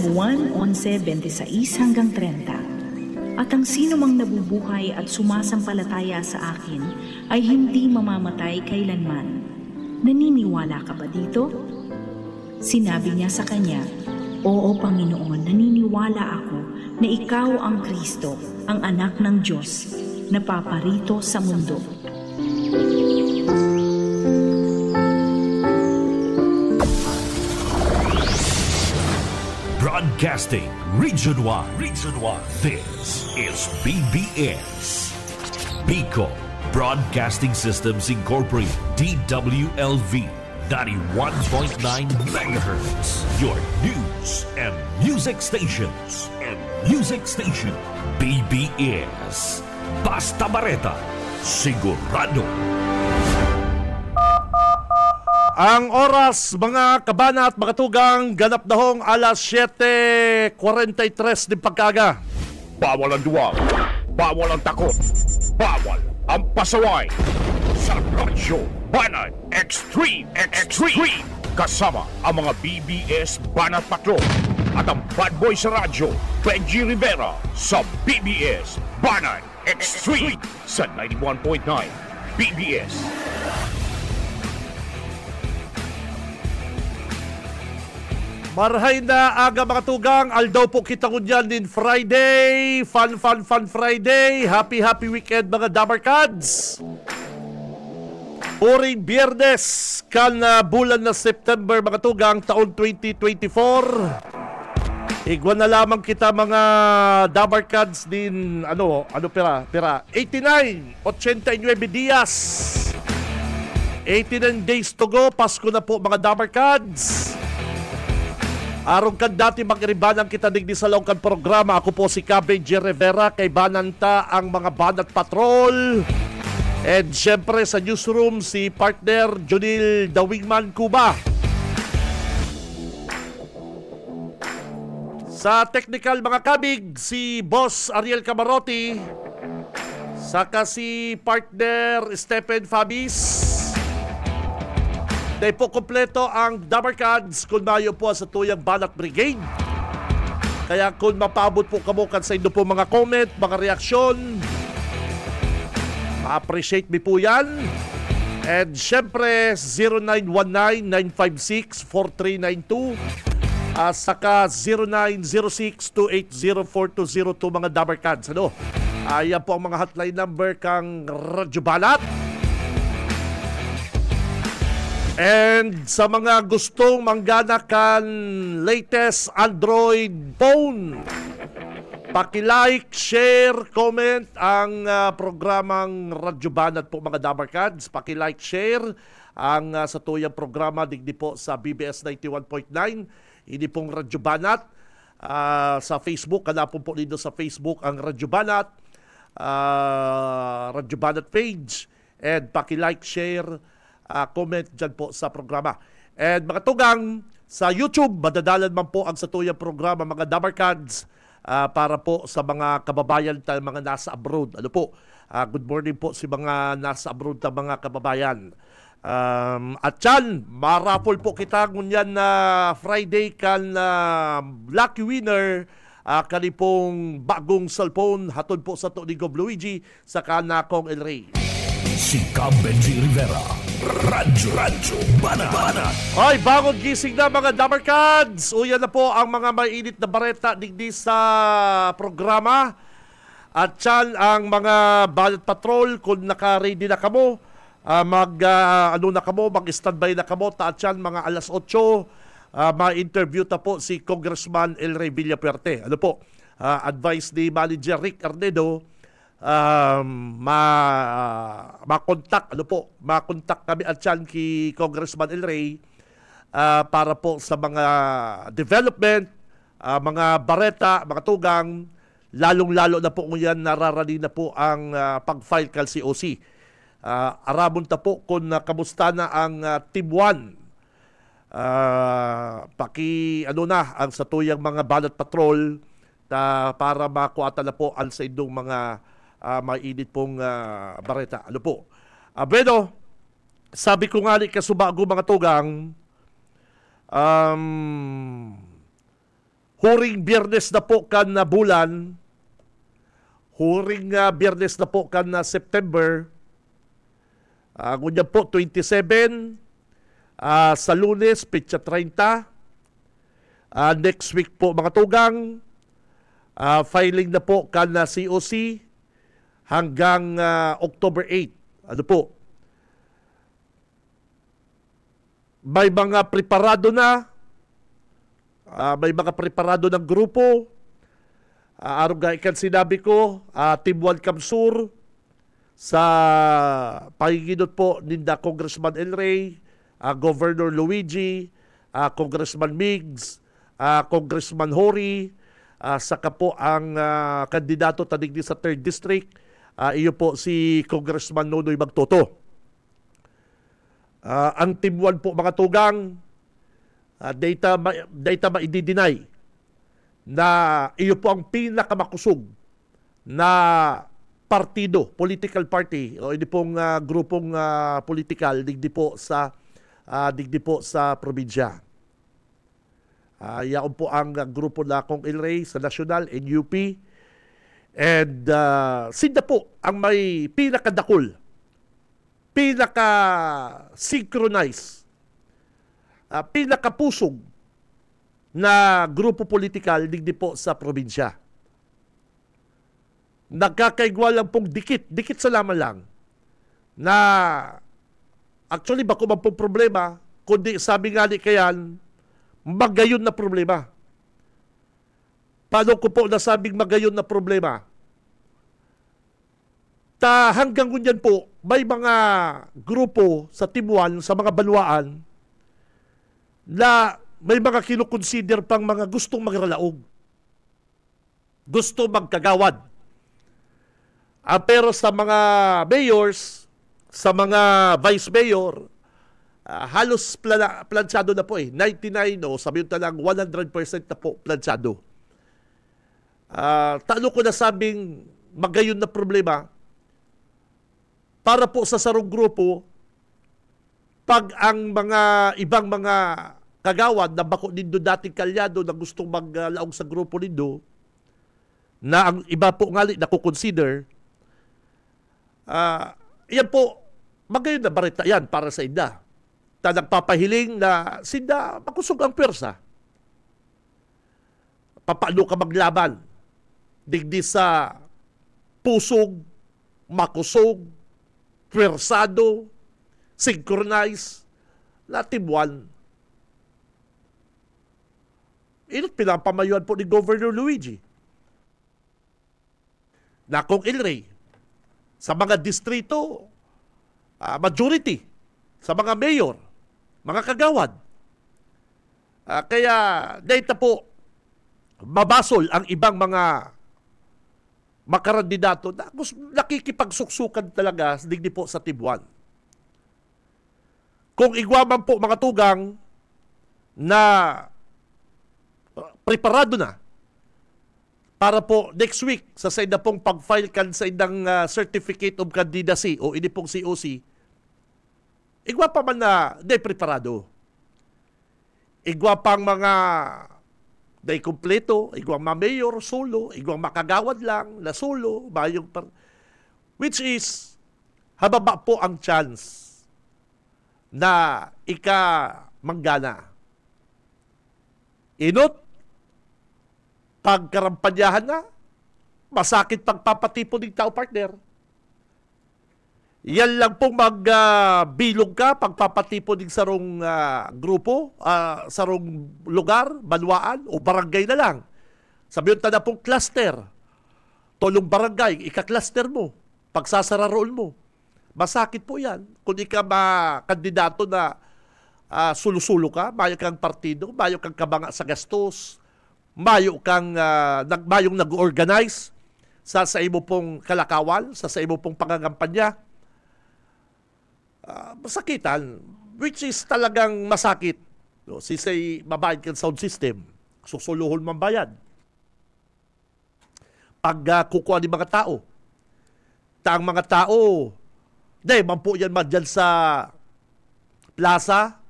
Juan 11:26 hanggang 30. At ang sino mang nabubuhay at sumasampalataya sa akin ay hindi mamamatay kailanman. Naniniwala ka ba dito? Sinabi niya sa kanya, "Oo, Panginoon, naniniwala ako na ikaw ang Kristo, ang anak ng Diyos, na paparito sa mundo." Broadcasting Region 1. This is BBS. Bicol Broadcasting Systems Incorporated. DWLV 91.9 MHz. Your news and music stations. BBS. Basta Bareta. Sigurado. Ang oras, mga kabana at mga tugang, ganap na hong alas 7:43 din pagkaga. Bawal ang duwag, bawal ang takot, bawal ang pasaway. Sa Radyo Banat Extreme. Kasama ang mga BBS Banat Patrol at ang bad boy sa radyo, Benji Rivera, sa BBS Banat Extreme sa 91.9 BBS. Marhay na aga mga tugang, aldaw po kita ngunyan din Friday, fun Friday, happy weekend mga Damarkads. Uring Biyernes, kan bulan na September mga tugang, taon 2024. Igwan na lamang kita mga Damarkads din, pera, 89 dias. 89 days to go, Pasko na po mga Damarkads. Arong kan dati mag-iribanan kita digdi sa longkan programa. Ako po si Benji Rivera, kay Bananta ang mga Banat Patrol. And syempre sa newsroom si partner Jonil The Wingman Cuba. Sa technical mga kabig, si Boss Ariel Camarotti. Saka si partner Stephen Fabis. Dahil po kompleto ang Damarkads kung mayo po sa tuyang Banat Brigade. Kaya kung mapabot po kamukan sa inyo po mga comment, mga reaksyon, ma-appreciate me po yan. And syempre 0919-956-4392 saka 0906-280-4202 mga Damarkads. Ayan po ang mga hotline number kang Radyo Banat. And sa mga gustong manggana kan latest Android phone, paki-like, share, comment ang programang Radyo Banat po mga Damarkads. Paki-like, share ang sa tuyang programa digdi po sa BBS 91.9. Ini pong Radyo Banat. Sa Facebook, hanapon po dito sa Facebook ang Radyo Banat, Radyo Banat page. And paki-like, share, comment dyan po sa programa. And mga tugang, sa YouTube, madadalan man po ang satuyang programa mga Damarkads para po sa mga kababayan tayo mga nasa abroad. Good morning po si mga nasa abroad na mga kababayan. At yan, marapol po kita ngunyan na Friday kan lucky winner kanipong bagong cellphone hatod po sa Tonigo Luigi sa kanakong El Rey. Si Benji Rivera, Radyo Banat. Ay, bagong gising na mga Damarkads. Uyan na po ang mga mainit na bareta digdi sa programa. At yan ang mga Banat Patrol kung naka-ready na kamo. Mag-standby na kamo. At yan mga alas 8, ma-interview ta po si Congressman El Rey Villapuerte. Advice ni Manager Rick Arnedo. Makontak kami at yan ki Congressman El Rey para po sa mga development, mga bareta, mga tugang, lalong-lalo na po ngayon nararani na po ang pag-file kal COC. Arabon ta po kung kamusta na ang Team 1. Ang satuyang mga Banat Patrol para makuha na po ang sa inyong mga mainit pong bareta. Bueno, sabi ko nga ni kasubago mga tugang, huring Biyernes na po kan na bulan, huring Biyernes na po kan na September, ngunya po 27, sa Lunes, petsa 30, next week po mga tugang, filing na po kan na COC hanggang October 8. Ano po? May mga preparado na, may mga preparado ng grupo. Arong ga ikan sinabi ko, Team 1 Kamsur, sa pahinginot po ninda Congressman El Rey, Governor Luigi, Congressman Migs, Congressman Hori, saka po ang kandidato tanig sa 3rd District, iyo po si Congressman Nonoy Magtoto. Ang Team 1 po mga tugang, data ma-i-deny na iyo po ang pinakamakusog na partido, political party, o hindi pong grupong political digdi po sa probinsya. Yaon po ang grupo na Kong El Rey sa National and UP. And sinda po ang may pinakadakol, pinaka-synchronize, pinakapusog na grupo politikal digdi po sa probinsya. Nagkakaigwa lang pong dikit sa laman lang na actually bako man pong problema, kundi sabi nga ni kayan, magayon na problema. Paano ko po nasabing magayon na problema? Hanggang kunyan po, may mga grupo sa Team 1, sa mga banwaan, na may mga kinukonsider pang mga gustong magralaog. Gusto magkagawad. Pero sa mga mayors, sa mga vice mayor, halos plansyado na po 99 o sabihin talang 100% na po plansyado. Talo ko na sabing magayon na problema para po sa sarong grupo pag ang mga ibang mga kagawad na bako nindo dating kalyado na gustong maglaog sa grupo nindo na ang iba po ngali na kukonsider, yan po magayon na barita yan para sa inda. Nagpapahiling na sinda makusog ang pwersa. Papaano ka maglaban? Digdi sa pusog, makusog, pwersado, synchronize, na Team 1. Inot pinapamayuan po ni Governor Luigi. Na Kong El Rey, sa mga distrito, majority, sa mga mayor, mga kagawad. Kaya data po, mabasol ang ibang mga makarandidato na nakikipagsuksukan talaga digdi po sa Team 1. Kung igwaman po mga tugang na preparado na para po next week sa ina pong pag-file kan sa inang Certificate of Candidacy o ini pong COC, igwa pa man na di preparado. Igwa pang mga day kompleto, igwang mayor solo, igwang makagawad lang na solo, which is hababa po ang chance na manggana. Inot, pagkarampanyahan na, masakit pagpapatipo ng tao partner. Yan lang pong magbilog ka pagpapatipo ng sarong grupo, sarong lugar, banwaan o barangay na lang. Sabihin na pong cluster. Tolong barangay, ika-cluster mo. Pagsasararoon mo. Masakit po yan. Kung ika kandidato na sulusulo ka, mayo kang partido, mayo kang kabanga sa gastos, mayo kang mayong nag-organize sa imo pong kalakawan, sa imo pong pangangampanya. Masakitan, which is talagang masakit. No, say mabayad kang sound system, susuluhon man bayad. Pag kukuha ni mga tao, ang mga tao, man po yan dyan sa plaza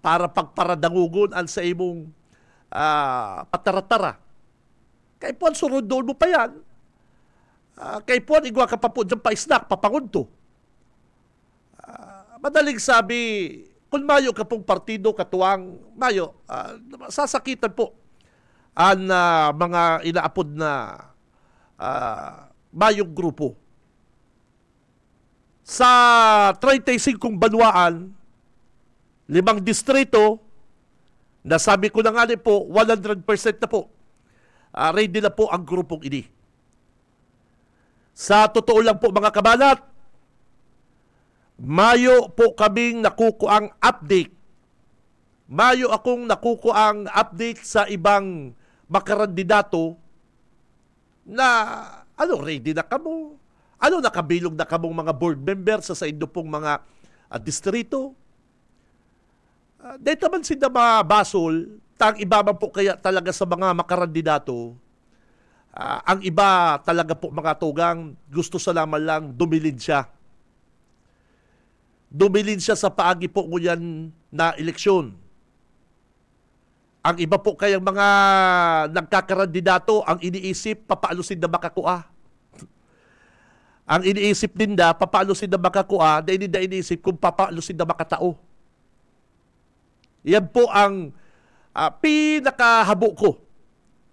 para pagparadangugon ang sa imong patara-tara. Kay puan surod doon mo pa yan. Kay puan igwa ka pa po dyan pa-snack, papangunto. Madaling sabi, kung mayo ka pong partido, katuwang mayo, sasakitan po ang mga inaapod na mayong grupo. Sa 35 banwaan, 5 distrito, nasabi ko na nga po, 100% na po, ready na po ang grupong ini. Sa totoo lang po mga kabanat, mayo po kaming nakukuang update. Mayo akong nakukuang update sa ibang makarandidato na ready na kamo. Nakabilog na kamong mga board members sa inyo pong mga distrito. Dahil naman sila mabasol, tang iba man po kaya talaga sa mga makarandidato, ang iba talaga po mga tugang, gusto sa laman lang dumilin siya. Dumilin siya sa paagi po ngunyan na eleksyon. Ang iba po kayang mga nagkakarandidato, ang iniisip, papaano sila makakuha. Ang iniisip din da, papaano sila makakuha, dahil hindi iniisip kung papaano sila makatao. Yan po ang pinakahabo ko.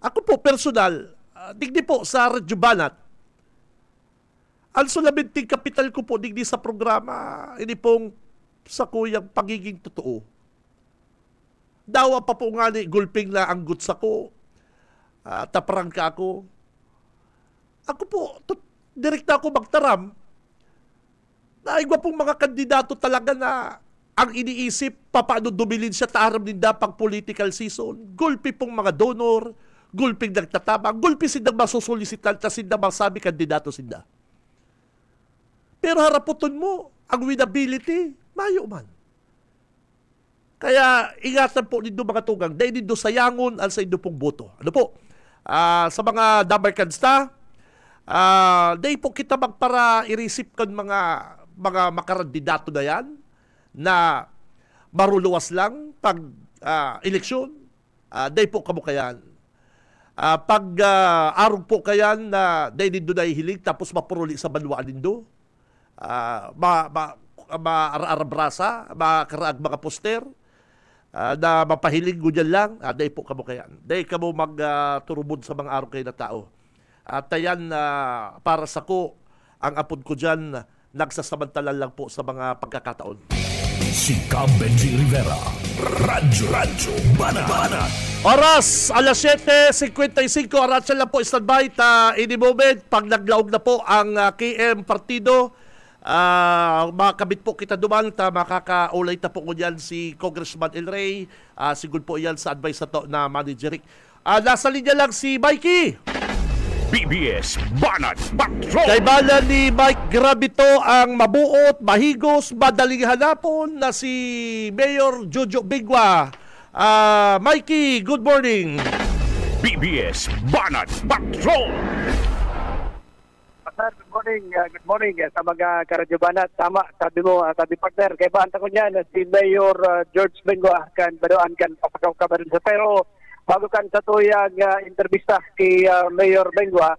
Ako po personal, digdi po sa Radyo Banat, ang sulamenting kapital ko po digdi sa programa, hindi pong sa kuyang pagiging totoo. Dawa pa po nga ni gulping na ang guts ako, taparang ka ako. Ako po, direkta ako magtaram. Naigwa pong mga kandidato talaga na ang iniisip, paano dumilin siya taaram din pang political season. Gulpi pong mga donor, gulping nagtatama, gulpi sindang masusolisitan, ta sindang masabi kandidato sinda. Pero haraputon mo, ang winnability, mayo man. Kaya ingatan po nindo mga tugang, dahil nindo sayangon al sa indo pong boto. Ano po? Sa mga Dabarkans na, dahil po kita magpara irisip kan mga makarandidato na yan, na maruluwas lang pag eleksyon, dahil po kamo kayan. Pag araw po kayan na dahil nindo na ihilig, tapos mapuruli sa banwaan nindo, maarabrasa, makaraag mga poster, na mapahilig ko dyan lang, dahil po kamo kayan. Dahil kamo magturubod sa mga araw kayo na tao. At ayan, para sa ko, ang apod ko dyan, nagsasamantalan lang po sa mga pagkakataon. Si Cam Benji Rivera, Radyo Banat. Oras, alas 7:55, oras lang po, standby, any moment, pag naglaog na po ang KM Partido, makakabit po kita duman, makakaulay ta po ko dyan si Congressman El Rey, siguro po yan sa advice na to na manageric. Nasa linya lang si Mikey. BBS Banat Patrol. Kaibalan ni Mike Gravito ang mabuot, mahigos, madaling hanapon na si Mayor Jojo Bigwa. Mikey, good morning. BBS Banat Patrol. Sir, good morning sa mga karadyo Banat. Tama, sabi mo, sabi partner, kaya banta ko niyan si Mayor George Bengua kan badoan kan papakaw ka ba rin sa pero bago kan sa tuyang interbista kay Mayor Bengua,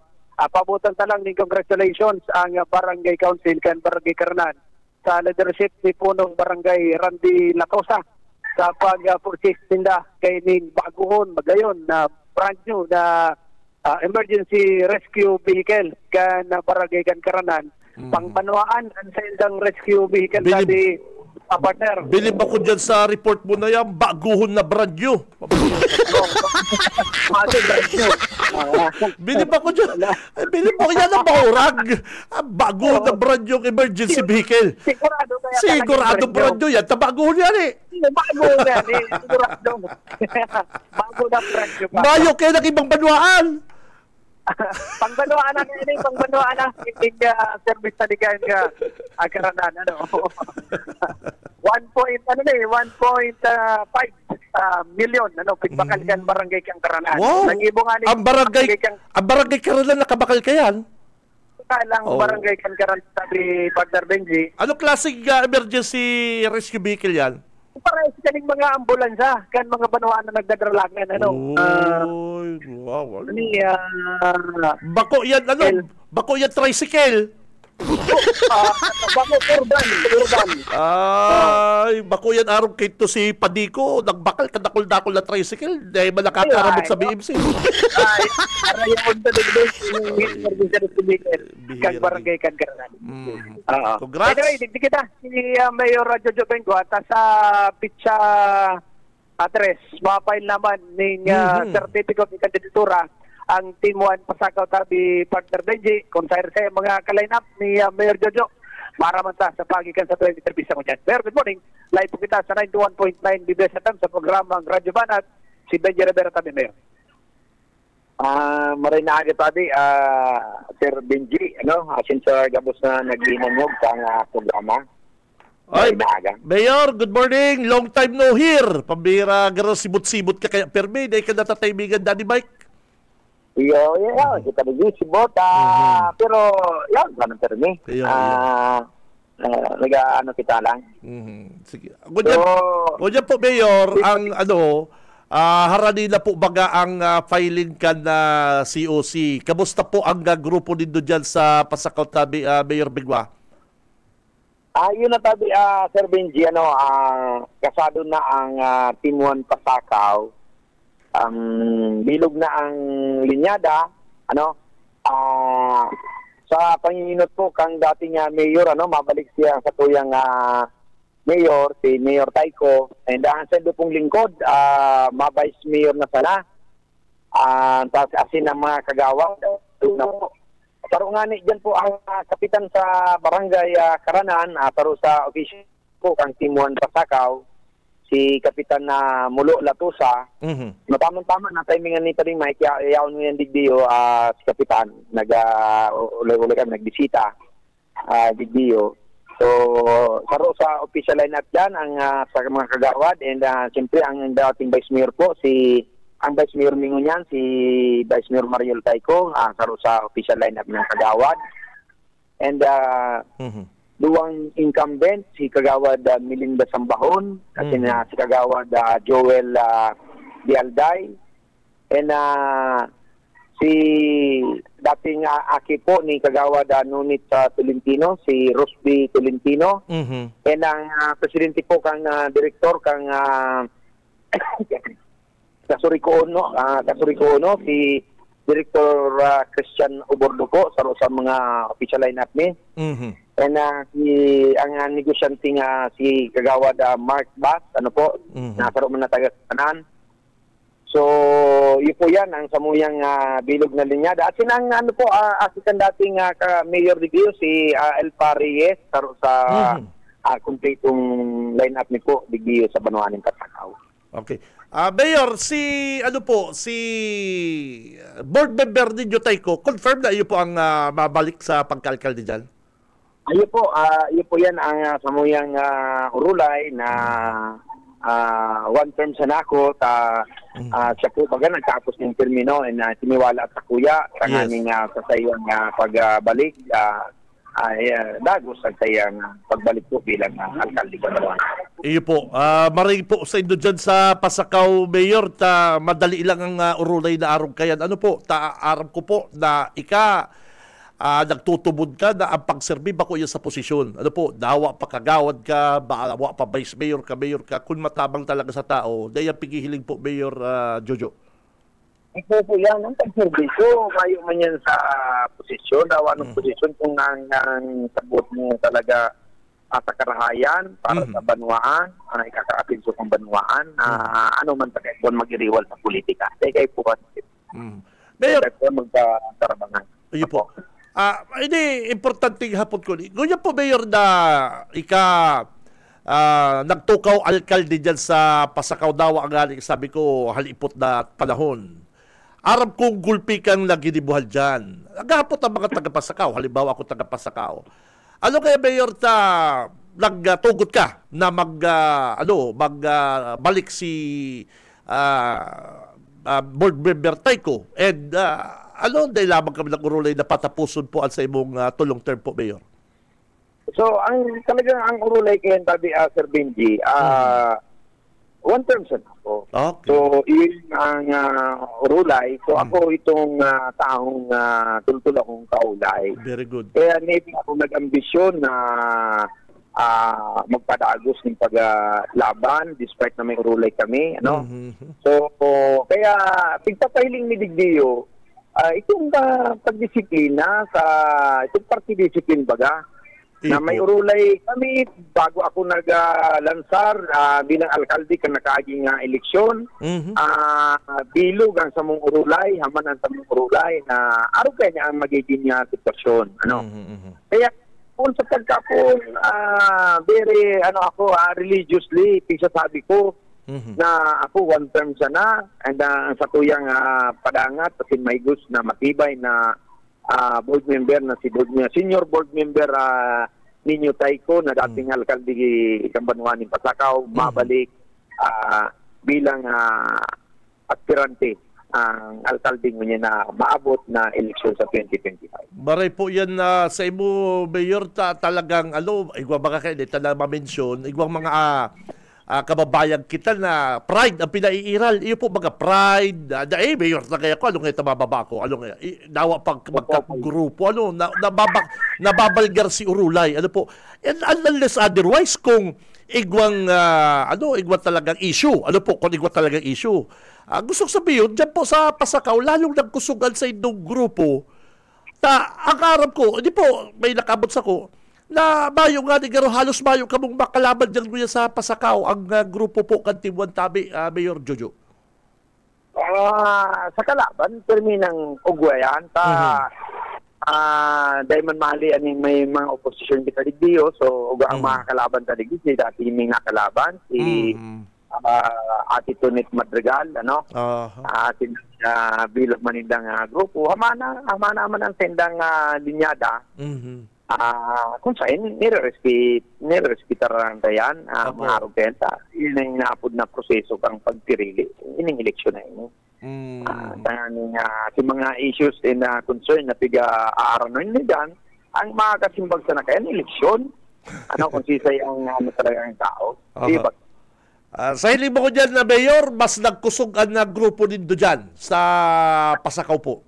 pabutan ta lang ni congratulations ang Barangay Council kan Barangay Karanan sa leadership ni punong Barangay Randy Lacosa sa pag-purchase tinda kay ning baguhon magayon na brand new na emergency rescue vehicle kan Barangay kan Karanan. Pangbanwaan ang sa indang rescue vehicle sabi partner. Bilib ako dyan sa report mo na yan, baguhon na brand new. Bilib ako dyan. Bilib ako yan ang mahurag. Baguhon na brand new emergency vehicle. Sigurado brand new yan. Tabaguhon yan eh. Bago yan eh. Sigurado. Bago na brand new. Mayo kayo ng ibang banwaan. Pangbanwaan na ini, pangbanwaan na hindi service na di kayo Karanan, 1.5 million pinbakal kan Barangay kang Karanan. Wow. Ang barangay Karanan nakabakal kayan? Lang Barangay kang Karanan sabi partner Benji. Ano klaseng emergency rescue vehicle yan? para sa kaning mga ambulansya kan mga banuan na nagdadralagan Oy, wow. ni Bako yan, Bako yan tricycle. bako urban. Ay, bako yan arong kito si Padiko. Nagbakal, kadakol-dakol na tricycle. Dahil malakakaramot sa BMC. Ay, para yung punta din yung emergency responsibility kan barangay kan Karanan. Congrats. Anyway, di kita si Mayor Jojo Bengo at sa pitsa address, mapail naman ng certificate ng kandidatura ang Team 1 Pasakaw Tabi Partner Benji kung sa mga ka-line-up ni Mayor Jojo para man sa pagikan sa 20 interview mo dyan. Mayor, good morning. Live po kita sa 91.9 BBS FM sa programang Radyo Banat. Si Benji Rivera Tabi, Mayor. Maray na agad tabi, Sir Benji, since gabos na nag-inanyog sa programa. Ay, Mayor, good morning. Long time no hear. Pambira, gano'n sibot-sibot ka kaya perme. Dahil ka natataymigan, Danny Mike. Iyo, kita nag-isibot. Pero, yan, ganun perme. Nag-ano kita lang. Sige. Kunyan po, Mayor, ang harani na po baga ang filing ka na COC. Kamusta po ang grupo nindo dyan sa Pasakaw Tabi, Mayor Bigwa? Yun na tabi, Sir Benji, kasado na ang Team 1 Pasakaw. Bilog na ang linyada, sa panginginot po kang dating mayor, mabalik siya sa tuyang mayor, si Mayor Taiko, and sa pong lingkod, ma-vice mayor na sana, tapos asin ang mga kagawa, pero nga dyan po ang kapitan sa barangay Karanan, pero sa official po kang Team 1 Pasakaw, si Kapitan na Mulo Latusa, tamang-tama na timingan ni Taring Mike, yaon ngayon digdiyo, si Kapitan, uli kami nagbisita, digdiyo. So, saro sa official line-up dyan, sa mga kagawad, and siyempre ang dating Vice Mayor po, ang Vice Mayor Mingunyan, si Vice Mayor Mariel Taiko, saro sa official line-up ng kagawad. And, duwang incumbent, si Kagawad Melinda Sambahon, at si Kagawad Joel Dialday, and si dating aki po ni Kagawad Nunit Tolentino, si Rosby Tolentino, and ang presidente po kang direktor kang Kasuriko, si Director Christian Obordo po, sa mga official line-up ni. And ang negosyante nga si Kagawad Mark Bass, nasaro man na taga-kanan. So, yun po yan, ang samuyang bilog na linyada. At sinang asikan dating Mayor Digio, si Elpa Reyes, saro sa kumpletong line-up ni po, Digio sa Banuanin Pasakaw. Okay. Mayor, si board member ninyo Taiko, confirm na iyo po ang mabalik sa pagkalkalde dyan? Ayun po yan ang samuyang urulay na one term sa nako, siya po pag nagtapos ng termino, and tiniwala at kuya sa aming kasayang pagbalik, dagos ang sayang pagbalik po bilang alkalde ko naman. Iyo po, maring po sa inyo dyan sa Pasakaw, Mayor, madali lang ang urulay na arong kayan. Aram ko po na nagtutubod ka na ang pagserbi bako yan sa posisyon. Dawa pa kagawad ka, dawa pa vice mayor ka, kung matabang talaga sa tao, dahil pigihiling po, Mayor Jojo. Ito po yan, ang pagserbisyo, mayo man yan sa posisyon, dawa ng posisyon kung ang sabot mo talaga sa karahayan para sa banwaan, ikakaapinso kong banwaan, ano man tagay doon mag-iriwal sa politika. Kaya po, Mayor, magkarabangan. Iyo po. Ini importante hapon ko. Ganyan po, Mayor, na nagtukaw alkalde dyan sa Pasakaw Dawa, ang sabi ko, halipot na panahon. Arab kong gulpi kang naginibuhal dyan. Nagahapot ang mga taga-Pasakaw. Halimbawa ako taga-Pasakaw. Ano kaya, Mayor, nagtugot ka na magbalik si board member Taiko, and dahil lamang kami nag-urulay na patapuson po sa imong tulong term po, Mayor? So, ang urulay kayo tabi, Sir Benji, one term siya ako. Okay. So, yun ang urulay. So, ako itong taong tultul akong kaulay. Very good. Kaya maybe ako nag-ambisyon na magpadagos ng paglaban despite na may urulay kami. Ano? So, kaya pagpapahiling ni Digdio, itong pagdisiplina sa itong party-discipline baga, na may urulay kami bago ako nag-lansar bilang alkalde ka nakaaging eleksyon. Bilog ang samong urulay, haman ang samong urulay na araw kaya niya ang magiging sitwasyon. Ano? Kaya kung sa pagkapon, very religiously, sabi ko na ako one term siya na and sa tuyang padangat kasi may gusto na matibay na board member na senior board member Nino Taiko na dating alkalde Kambanwaning Pasakaw mabalik bilang aspirante ang alkalde niya na maabot na eleksyon sa 2025. Maray po yan sa imo, Mayor, talagang igwa baka kayo dito na ma-mention, igwang mga kababayan kita na pride ang pinaiiral. Iyo po mga pride. Mayor na kaya ko, ano nga mababa ko? Ano nga? Nawa pag magkagrupo. Nababalgar si Urulay. Ano po? And unless otherwise, kung igwang talagang issue. Ano po? Kung igwang talagang issue. Gusto ko sabihin, dyan po sa Pasakaw, lalong nagkusugan sa inyong grupo, ang arap ko, hindi po, may nakabot sa ko, na mayo nga ni Garo, halos mayo kamong makalaban dyan mo sa Pasakaw, ang grupo po Kantibuan Tabi, Mayor Jojo. Sa kalaban, termi ng ugwayan, dahil man mali may mga oposisyon kita digdiyo, so ang mga kalaban ta digdiyo, si dati may nakalaban, si Ati Tunit Madrigal, atin bilog manindang grupo, hamana man ang sendang linyada, kung saan nire-respetaran tayan mga arugenta. Yun ang inaapod na proseso kang pagpirili. Yun ang eleksyon na yun. Si mga issues na concern na piga-aaranon nyo dyan, ang mga kasimbag sa nakayan, eleksyon. Kung sisay ang talagang tao. Diba? Sa hiling mo ko dyan na Mayor, mas nagkusog ang grupo nindo dyan sa Pasakaw po.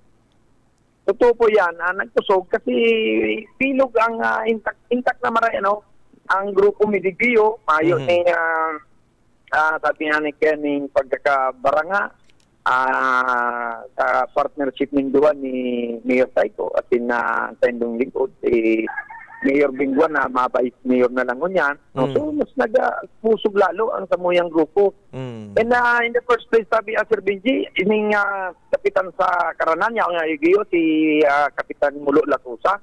Totoo po yan, nagtusog kasi pilog ang intact na maray, ang grupo Midigio, mayo ni sabi nga ni Kening pagkakabaranga sa partnership ninduan ni Mayor Taiko at tendong lingkod si Mayor Bingwan na mabait mayor na lang yan. So mas nagpusog lalo ang samuyang grupo. And in the first place, sabi Sir Benji, ining kapitan sa Karanan niya, ang igiyo, si Kapitan Mulo Latusa.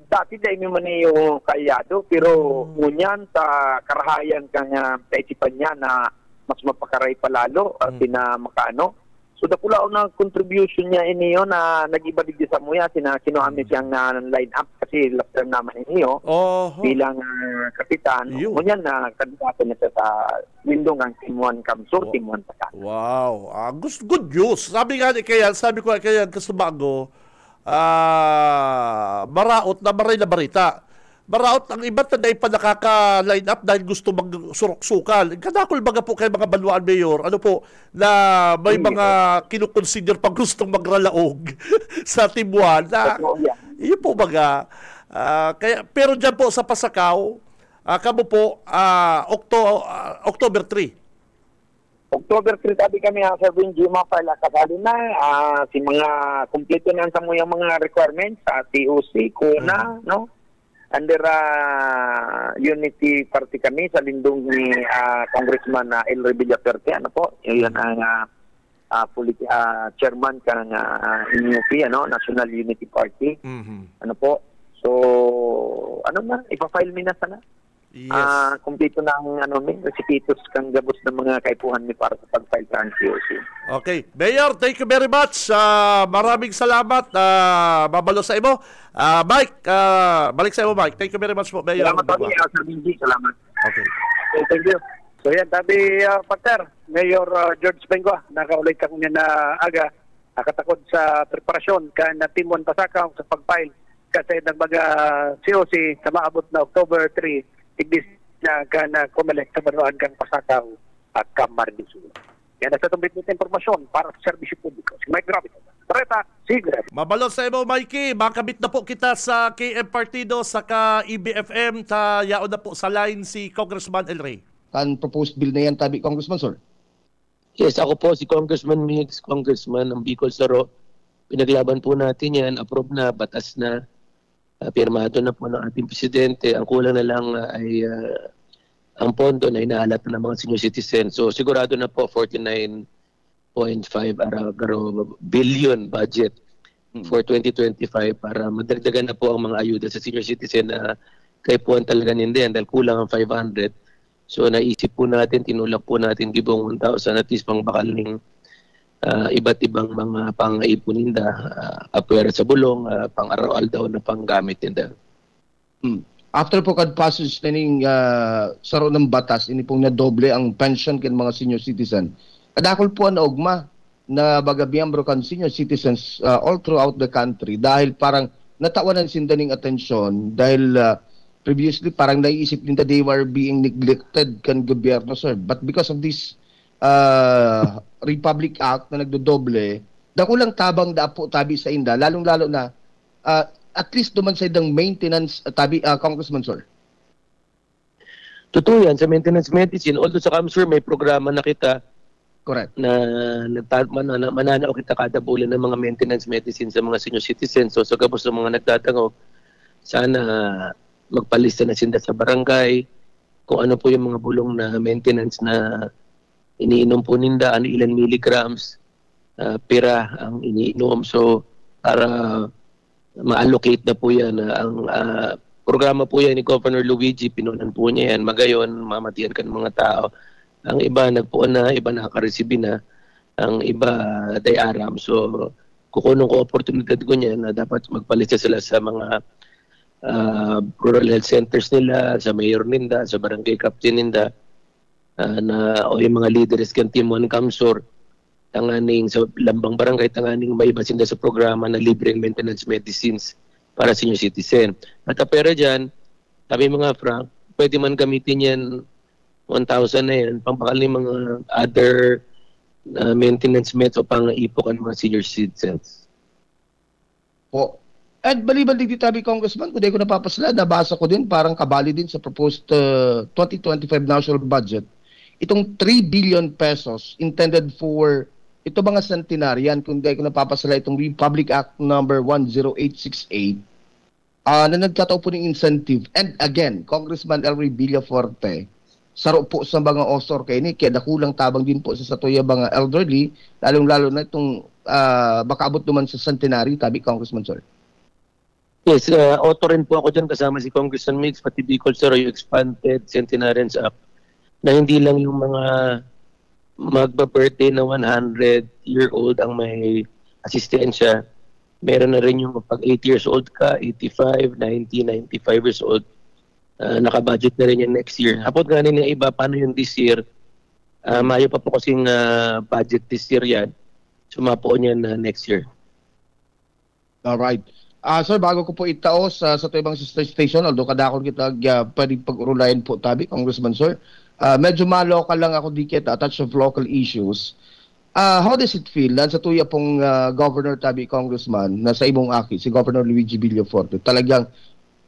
Dati dahil mo man yung kayado, pero ngunyan sa karahayan kang kaisipan niya na mas mapakaray palalo at makano. So dapula ng contribution niya iniyo na nag-ibadig sa muya kinuha siyang line-up kasi last term naman iniyo bilang kapitan. Ngunyan na kandidato niya sa Windong ang Timuan Kamsur, Timuan Pasakaw. Wow. Good news. Sabi ko kaya kasabago, maraot na maray na barita. Maraot ang iba't na pa nakaka-line up dahil gusto magsurok-sukal. Kadakol baga po kay mga Banwaan Mayor, na may mga kinukonsider pag gustong magralaog sa Timuan. Iyon po baga. Pero dyan po sa Pasakaw, kamo po, October 3. October 3, tabi kami sa Benji, mapala kasali na. Si mga kumpleto na sa mga requirements sa TOC, kuna, under Unity Party kami sa lindong ni Congressman Elroy Villaperte, yun ang chairman kang NUP, National Unity Party. So ipa-file mi na sana. Yes. Kumpleto na ang recipitos kang gabos ng mga kaipuhan ni para sa pag-file sa NCOC. Okay. Mayor, thank you very much. Maraming salamat. Babalo sa imo. Mike, balik sa imo, Mike. Thank you very much po, Mayor. Salamat po, Sir Benji. Salamat. Okay. Thank you. So yan, tabi Pater, Mayor George Bengua, nakaulit ka niya na aga, nakatakod sa preparasyon ka na Timuan Pasakaw sa pag-file kasi ng mga COC sa maabot na October 3, niya kan kumelek sa banuan kang Pasakaw at Kamar de Sur. Yan na sa tumbit nito informasyon para sa serbisyo publiko. Si Mike Gravito. Bareta, sige. Mabalot sa imo, Mikey. Makabit na po kita sa KM Partido sa ka-EBFM. Yaon na po sa line si Congressman El Rey. Kan proposed bill na yan, tabi, Congressman, sir? Yes, ako po si Congressman Mix, Congressman ng Bicol Saro. Pinaglaban po natin yan, approve na, batas na, pirmado na po ng ating presidente. Ang kulang na lang ay ang pondo na inaalat na ng mga senior citizens. So sigurado na po 49.5 billion budget for 2025 para madagdagan na po ang mga ayuda sa senior citizen na kay puwan talaga nindihan dahil kulang ang 500. So naisip po natin, tinulak po natin gibong 1,000 at least pang bakaling iba't ibang mga pang-ipon ninda, apwera sa bulong, pang-aral daw na panggamit ninda. After po kad passage na ning saro ng batas, ini pong nadoble ang pension kin mga senior citizen. Kadakol po ang naugma na bagabiyang kan senior citizens all throughout the country dahil parang natawanan sinda ning atensyon dahil previously parang naiisip nila they were being neglected kan gobyerno, sir. But because of this Republic Act na nagdodoble, dakulang tabang dapo tabi sa inda, lalong-lalo na at least duman sa idang maintenance tabi, Congressman, sir. Totoo yan, sa maintenance medicine, although sa CAMSUR may programa na kita. Correct. Na mananaw kita kada bulan ng mga maintenance medicine sa mga senior citizens. So sa kapos ng mga nagtatango, sana magpalista na sinda sa barangay kung ano po yung mga bulong na maintenance na iniinom po ninda, ano ilan milligrams pira ang iniinom. So para ma-allocate na po yan. Ang programa po yan ni Governor Luigi, pinunan po niya yan. Magayon, mamatiyan ka ng mga tao. Ang iba nagpuan na, iba nakareceive na, ang iba dayaram. So, kukunong ko oportunidad ko niya na dapat magpalista sila sa mga rural health centers nila, sa mayor ninda, sa barangay captain ninda, o yung mga leaders kan Team 1 CAMSUR, tanganing sa lambang barangay, tanganing may iba sinda sa programa na libreng maintenance medicines para senior citizen. At pera dyan, sabi mga Frank, pwede man gamitin yan 1,000 na yan, pampakal ni mga other maintenance meds o pang-ipok ang mga senior citizens. Po. At baliban din tabi, Congressman, kung di ko napapasala, nabasa ko din, parang kabali din sa proposed 2025 national budget, itong 3 billion pesos intended for ito mga centenarian, kung di ko napapasala, itong Republic Act number 10868, na nagkataon po ng incentive. And again, Congressman Elroy Villaforte, saro po sa mga osor kay ni kaya nakulang tabang din po sa satuya mga elderly, lalong-lalo na itong baka abot naman sa centenary, tabi, Congressman, sir. Yes, author rin po ako dyan kasama si Congressman Mix, pati Bicol Sir, yung Expanded Centenarians Act, na hindi lang yung mga magba-birthday na 100-year-old ang may asistensya. Meron na rin yung pag 8 years old ka, 85, 90, 95 years old, naka-budget na rin yan next year. Hapot nga rin yung iba, paano yung this year? Mayo pa po kasing budget this year yan. Sumapo niyan next year. Alright. Sir, bago ko po itaos sa ibang station, although kadakon kita pwede pag-urulayan po tabi, Congressman, sir. Medyo ma-local lang ako dikit, a touch of local issues. How does it feel? Sa tuya pong Governor tabi, Congressman, na sa imong aki, si Governor Luigi Villaforte, talagang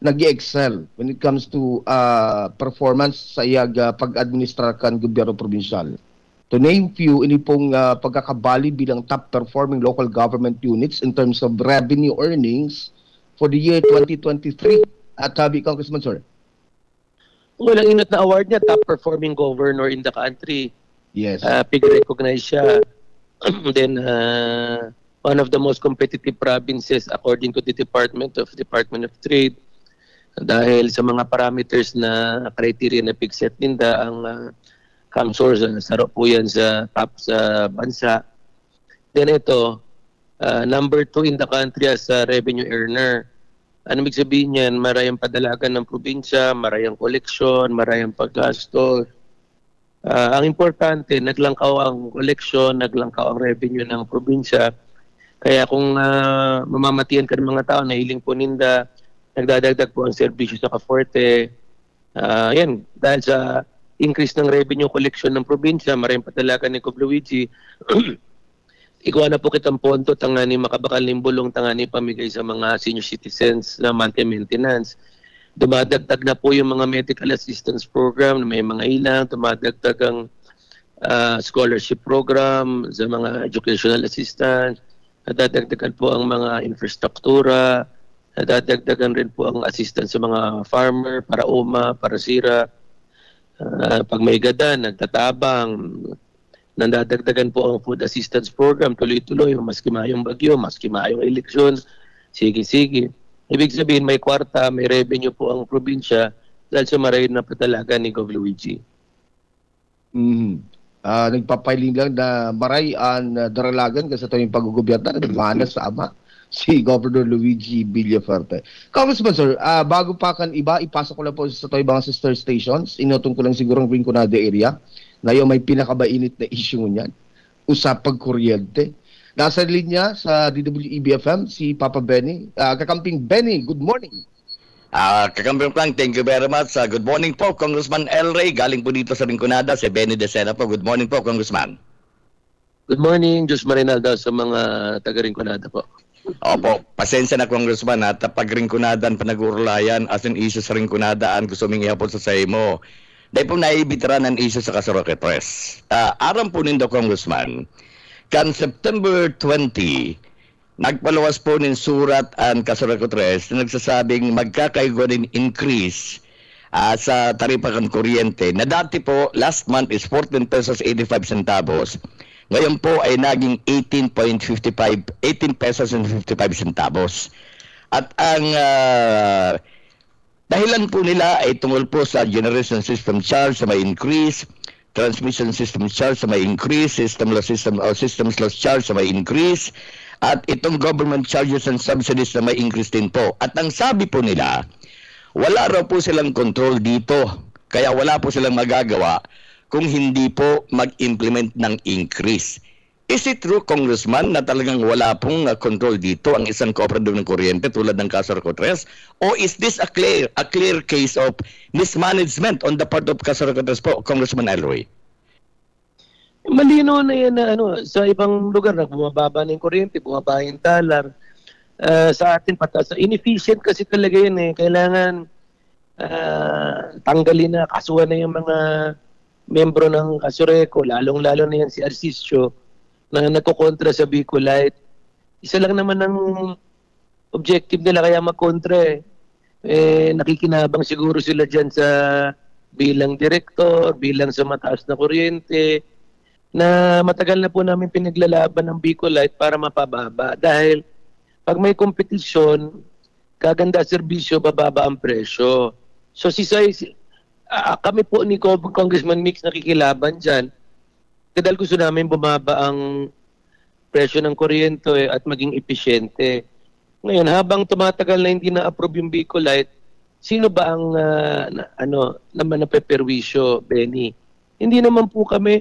nag-excel when it comes to performance sa iyag pag-administrar kan gobyerno probinsyal. To name few, ini pong pagkakabali bilang top performing local government units in terms of revenue earnings for the year 2023 at tabi, Congressman, sir. Walang inot na award niya, top performing governor in the country. Yes. Pig-recognize siya. Then, one of the most competitive provinces according to the Department of Trade. Dahil sa mga parameters na criteria na pigset ninda, ang CAMSUR, saro po yan sa top sa bansa. Then ito, number 2 in the country as a revenue earner. Ano ibig sabihin yan? Marayang padalagan ng probinsya, marayang koleksyon, marayang paggastos. Ang importante, naglangkaw ang koleksyon, naglangkaw ang revenue ng probinsya. Kaya kung mamamatian ka ng mga tao, nahiling po ninda, nagdadagdag po ang serbisyo sa Kaforte, Yan, dahil sa increase ng revenue collection ng probinsya, maraming patalakan ni Cob Luigi, ikuha na po kitang pondo, tangani makabakal ng bulong, tangani pamigay sa mga senior citizens na monthly maintenance. Dumadagdag na po yung mga medical assistance program na may mga ilang, dumadagdag ang scholarship program sa mga educational assistance, nadadagdagan po ang mga infrastruktura, nadadagdagan rin po ang assistance sa mga farmer, para UMA, para SIRA. Pag may gada, nagtatabang, nadadagdagan po ang food assistance program, tuloy-tuloy, maski mayong bagyo, maski mayong eleksyon, sige-sige. Ibig sabihin, may kwarta, may revenue po ang probinsya dahil sa maray na patalaga ni Gov. Luigi. Nagpapiling lang na maray ang daralagan kasi ito yung pag-gugobyerna na nagmana sa ama, si Governor Luigi Villafuerte. Congressman sir, bago pa kan iba, ipasok ko lang po sa ito mga sister stations, inutong ko lang siguro ang Rinconada area, ngayon may pinakabainit na issue niyan, usapang kuryente. Nasa linya sa DWEB-FM si Papa Benny. Kakamping Benny, good morning. Kakamping Frank, thank you very much. Good morning po, Congressman El Rey. Galing po dito sa Rinconada, si Benny De Sena po. Good morning po, Congressman. Good morning, Diyos Marinaldo sa mga taga-Rinconada po. Opo, pasensya na, Congressman, at pag Rinconadaan panag-urulayan as in issue sa Rinconadaan, gusto ming ihapon sa say mo. Dahil po naibitira ng issue sa Kasaroque Press. Aram po nindo, Congressman, kan September 20, nagpaluwas po ng surat ang Kasaroque Press na nagsasabing magkakaigo din increase sa taripa kan kuryente na dati po last month is 14 pesos 85 centavos. Ngayon po ay naging 18 pesos and 55 centavos. At ang dahilan po nila ay tungkol po sa generation system charge na may increase, transmission system charge na may increase, systems loss charge na may increase, at itong government charges and subsidies na may increase din po. At ang sabi po nila, wala raw po silang control dito, kaya wala po silang magagawa kung hindi po mag-implement ng increase. Is it true, Congressman, na talagang wala pong control dito ang isang cooperative ng kuryente tulad ng Kasaroque Press? O is this a clear case of mismanagement on the part of Kasaroque Press po, Congressman Elroy? Malino na yan na sa ibang lugar na bumababa na yung kuryente, bumababa yung dollar. Sa atin pataas. Inefficient kasi talaga yun eh. Kailangan tanggalin na, kasuhan na yung mga membro ng Kasoreco, lalong-lalo na yan si Arcisio, na nagkokontra sa Bicolite. Isa lang naman ang objective nila kaya magkontra nakikinabang siguro sila dyan sa bilang direktor, bilang sa mataas na kuryente, na matagal na po namin pinaglalaban ng Bicolite para mapababa. Dahil pag may kompetisyon, kaganda serbisyo, bababa ang presyo. So kami po ni Congressman Mix nakikilaban dyan. Dahil gusto namin bumaba ang presyo ng kuryente at maging epesyente. Ngayon, habang tumatagal na hindi na-approve yung Bicolite, sino ba ang naman napeperwisyo, Benny? Hindi naman po kami.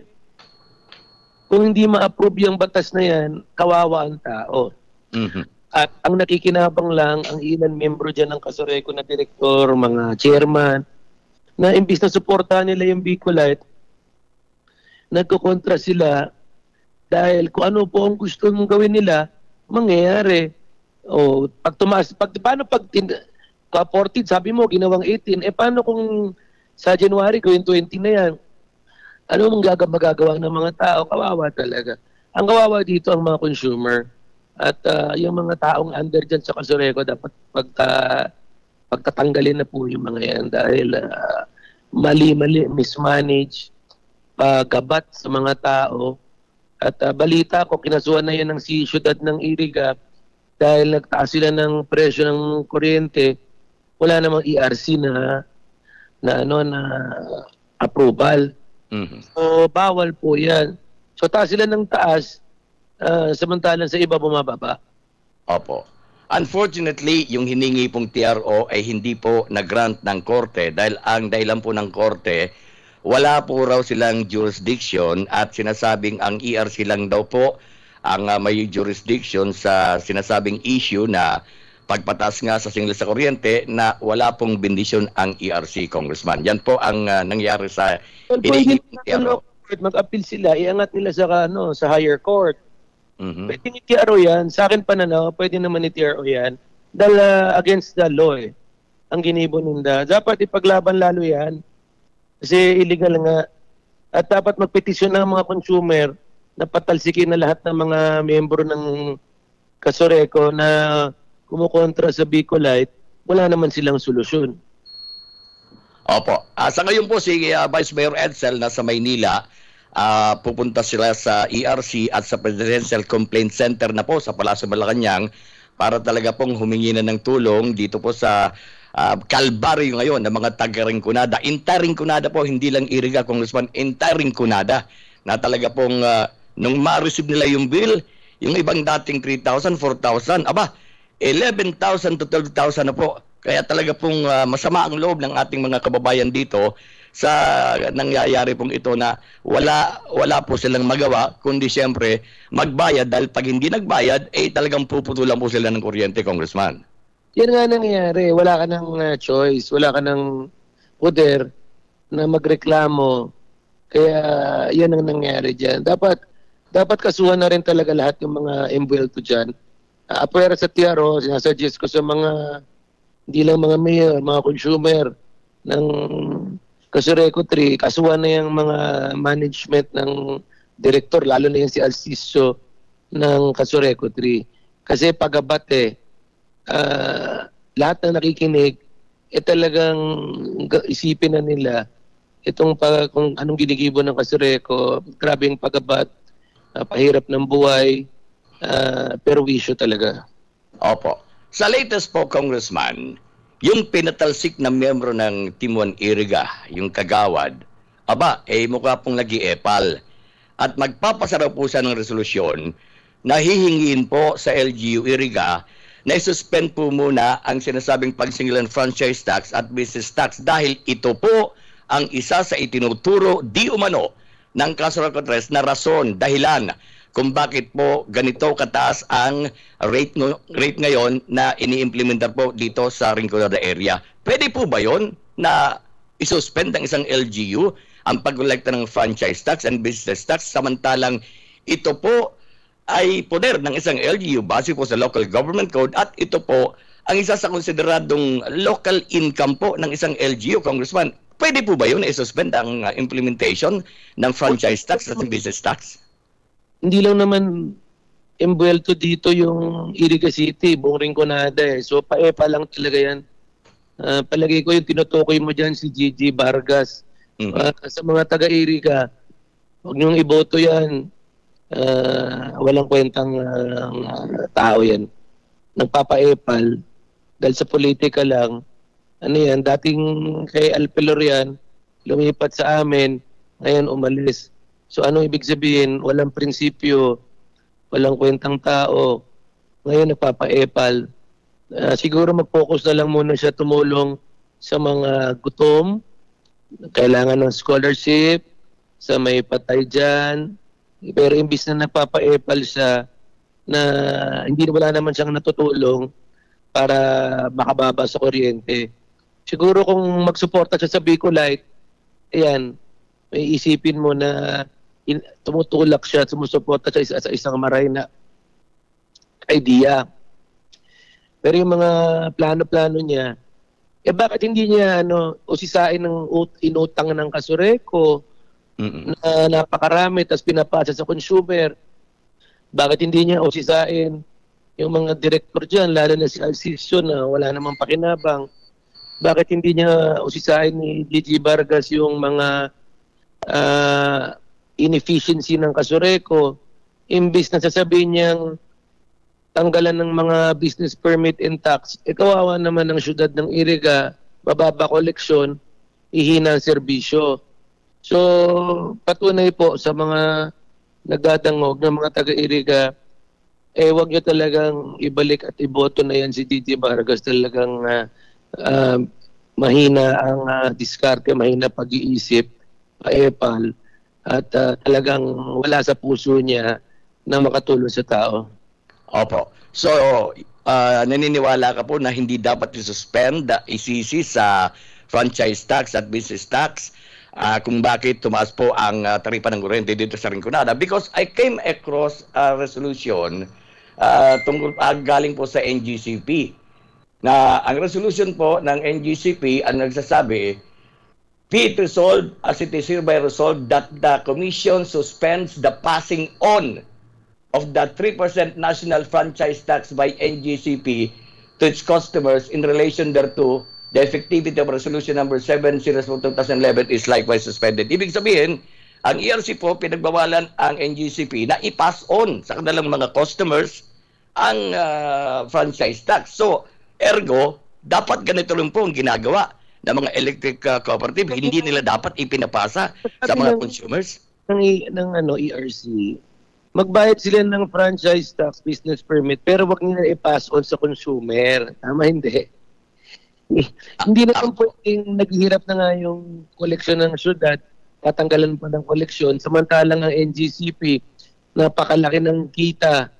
Kung hindi ma-approve yung batas na yan, kawawa ang tao. Mm-hmm. At ang nakikinabang lang, ang ilan membro dyan ng Kasoreco na direktor, mga chairman, na imbis na suportahan nila yung Bicolite, nagkukontra sila dahil kung ano po ang gusto mong gawin nila, mangyayari. O pag tumaas, paano pag 14, sabi mo, ginawang 18, paano kung sa January gawin 20 na yan? Ano mong magagawa ng mga tao? Kawawa talaga. Ang kawawa dito ang mga consumer. At yung mga taong under dyan sa Kasoreco, dapat pagtatanggalin na po yung mga yan dahil mali-mali, mismanage, paggabat sa mga tao. At balita ko, kinasuhan na yan ng siyudad ng Iriga dahil nagtaas sila ng presyo ng kuryente, wala namang ERC na approval. Mm-hmm. So, bawal po yan. So, taas sila ng taas, samantalang sa iba bumababa. Opo. Unfortunately, yung hiningi pong TRO ay hindi po nag-grant ng korte dahil ang dahilan po ng korte, wala po raw silang jurisdiction at sinasabing ang ERC lang daw po ang may jurisdiction sa sinasabing issue na pagpatas nga sa singil sa kuryente na wala pong bendisyon ang ERC, Congressman. Yan po ang nangyari sa Pwede mag-appeal sila, iangat nila sa higher court. Pwede ni TRO yan. Sa akin pananaw, pwede naman ni TRO yan. Dahil against the law ang ginibo nila. Dapat ipaglaban lalo yan. Kasi illegal nga. At dapat magpetisyon ng mga consumer na patalsikin na lahat ng mga miyembro ng Kasureco na kumukontra sa Bicolite, wala naman silang solusyon. Opo. Sa ngayon po si Vice Mayor Edsel nasa Maynila, pupunta sila sa ERC at sa Presidential Complaint Center na po sa Palasyo Malacanang para talaga pong humingi na ng tulong dito po sa kalbaryo ngayon ng mga taga-Rinconada. Inter-Rinconada po, hindi lang Iriga, Congressman, inter-Rinconada na talaga pong nung ma-receive nila yung bill, yung ibang dating 3,000, 4,000, 11,000 to 12,000 na po. Kaya talaga pong masama ang loob ng ating mga kababayan dito sa nangyayari pong ito na wala po silang magawa kundi siyempre magbayad dahil pag hindi nagbayad talagang puputulan po sila ng kuryente, Congressman. Yan nga nangyayari. Wala ka ng choice. Wala ka ng poder na magreklamo. Kaya yan ang nangyayari dyan. Dapat kasuhan na rin talaga lahat ng mga embuelto dyan. Apwera sa TRO, sinasuggest ko sa mga, hindi lang mga mayor, mga consumer ng Kasureco 3, kasuhan na yung mga management ng director, lalo na yung si Alciso ng Kasureco 3. Kasi pagabat lahat ng nakikinig, talagang isipin na nila kung anong ginigibo ng Kasureco, grabing pagabat, pahirap ng buhay, perwisyo talaga. Opo. Sa latest po, Congressman, yung pinatalsik na miyembro ng Team 1 Iriga, yung Kagawad, mukha pong nag-iepal. At magpapasara po siya ng resolusyon na hihingiin po sa LGU Iriga na isuspend po muna ang sinasabing pagsingilan franchise tax at business tax dahil ito po ang isa sa itinuturo di umano ng Kasureco 3 na rason, dahilan kung bakit po ganito kataas ang rate ngayon na ini-implementa po dito sa Rinconada area. Pwede po ba yon na isuspend ng isang LGU ang pag-collecta ng franchise tax and business tax samantalang ito po ay poder ng isang LGU base po sa local government code at ito po ang isa sa konsideradong local income po ng isang LGU, Congressman. Pwede po ba yun na isuspend ang implementation ng franchise tax at business tax? Hindi lang naman embuelto dito yung Iriga City, buong Rinconada So paepa lang talaga yan. Palagay ko yung tinutukoy mo dyan si Gigi Vargas. Sa mga taga-Iriga, huwag niyong iboto yan. Walang kwentang tao yan. Nagpapaepal. Dahil sa politika lang, dating kay Alpelor yan, lumipat sa amin, ngayon umalis. So ano ibig sabihin? Walang prinsipyo, walang kwentang tao. Ngayon nagpapaepal. Siguro mag-focus na lang muna siya tumulong sa mga gutom, kailangan ng scholarship, sa may patay dyan. Pero imbis na nagpapaepal siya na wala naman siyang natutulong para makababa sa kuryente. Siguro kung magsuporta siya sa Bicolite, may isipin mo na tumutulak siya, sumusuporta siya sa isang maray na idea. Pero yung mga plano-plano niya, bakit hindi niya usisain ng inutang ng Kasureco na napakarami tapos pinapasa sa consumer? Bakit hindi niya usisain yung mga director dyan, lalo na si Alciso na wala namang pakinabang? Bakit hindi niya usisain ni Gigi Vargas yung mga inefficiency ng Kasureco, imbis na sasabihin niyang tanggalan ng mga business permit and tax, kawawa naman ng syudad ng Iriga, bababa koleksyon, ihina ang serbisyo. So, patunay po sa mga nagdadangog ng mga taga-Iriga, wag niyo talagang ibalik at iboto na yan si Gigi Vargas. Talagang mahina ang diskarte, mahina pag-iisip, paepal, at talagang wala sa puso niya na makatulong sa tao. Opo. So, naniniwala ka po na hindi dapat i-suspend the ECC sa franchise tax at business tax kung bakit tumaas po ang taripa ng kuryente dito sa Rinconada? Because I came across a resolution tungkol galing po sa NGCP na ang resolution po ng NGCP ang nagsasabi, be it resolved as it is hereby resolved that the Commission suspends the passing on of the 3% national franchise tax by NGCP to its customers in relation thereto. The effectivity of Resolution number 7/2011 is likewise suspended. Ibig sabihin, ang ERC po pinagbawalan ang NGCP na i-pass on sa kanilang mga customers ang franchise tax. So, ergo, dapat ganito rin po ang ginagawa ng mga electric cooperative. Hindi nila dapat ipinapasa sa mga consumers. Ng ERC, magbayad sila ng franchise tax, business permit, pero wag nila i-pass on sa consumer. Tama, hindi. Hindi naman pwedeng naghihirap na nga yung koleksyon ng syudad, tatanggalan pa ng koleksyon, samantalang ang NGCP, napakalaki ng kita,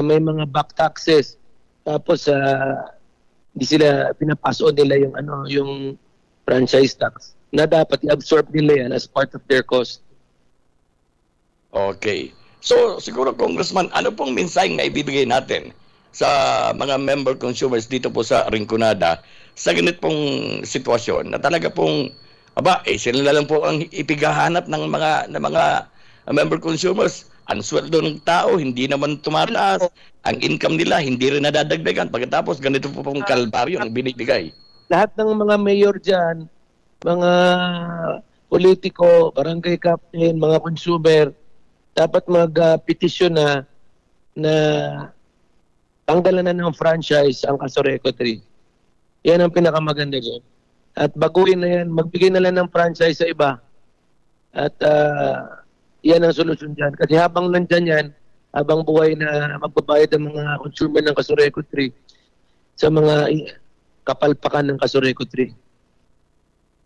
may mga back taxes, tapos hindi sila pinapass on nila yung franchise tax na dapat i-absorb nila yan as part of their cost. Okay. So, siguro, Congressman, ano pong mensahe na ibibigay natin sa mga member consumers dito po sa Rinconada sa ganit pong sitwasyon na talaga pong, sila na lang po ang ipighahanap ng mga member consumers. Ang sweldo ng tao, hindi naman tumataas. Ang income nila, hindi rin nadadagdagan. Pagkatapos, ganito po pong kalbaryo ang binibigay. Lahat ng mga mayor dyan, mga politiko, barangay captain, mga consumer, dapat mag-petition na tanggalan na ng franchise ang Casoreco 3. Yan ang pinakamaganda dyan. At baguhin na yan, magbigay na lang ng franchise sa iba. At yan ang solusyon dyan. Kasi habang nandyan yan, habang buhay na magbabayad ang mga consumer ng Casoreco 3 sa mga kapalpakan ng Casoreco 3.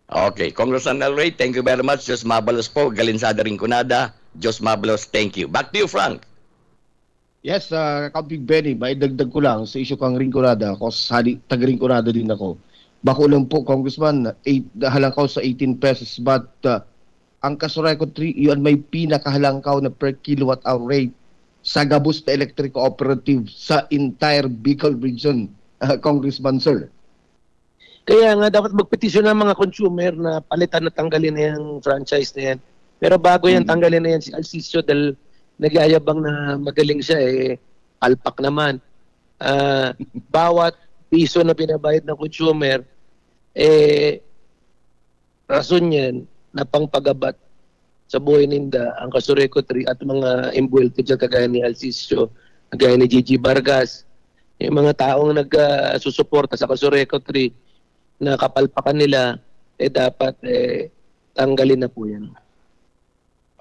Okay. Congressman El Rey, thank you very much. Diyos Mabalos po, Galinsada Rinconada. Diyos Mabalos, thank you. Back to you, Frank. Yes, Kapig Benny, may dagdag ko lang sa issue kang Rinconada. Ako taga-Rinconada din ako. Bako lang po, Congressman, halangkaw sa 18 pesos, but ang Casoreco 3, yun may pinakahalangkaw na per kilowatt hour rate sa gabos na electric cooperative sa entire Bicol region, Congressman, sir. Kaya nga dapat magpetisyon ng mga consumer na palitan na tanggalin na yung franchise na yan. Pero bago yan tanggalin na yan si Alciso dahil nagyayabang na magaling siya, palpak naman. Bawat piso na binabayad ng consumer, rason yan na pangpagabat sa buhay ninda ang Casoreco 3 at mga imbuelto dyan kagaya ni Alciso, kagaya ni Gigi Vargas, yung mga taong nagsusuporta sa Casoreco 3 na kapalpakan nila, dapat tanggalin na po yan.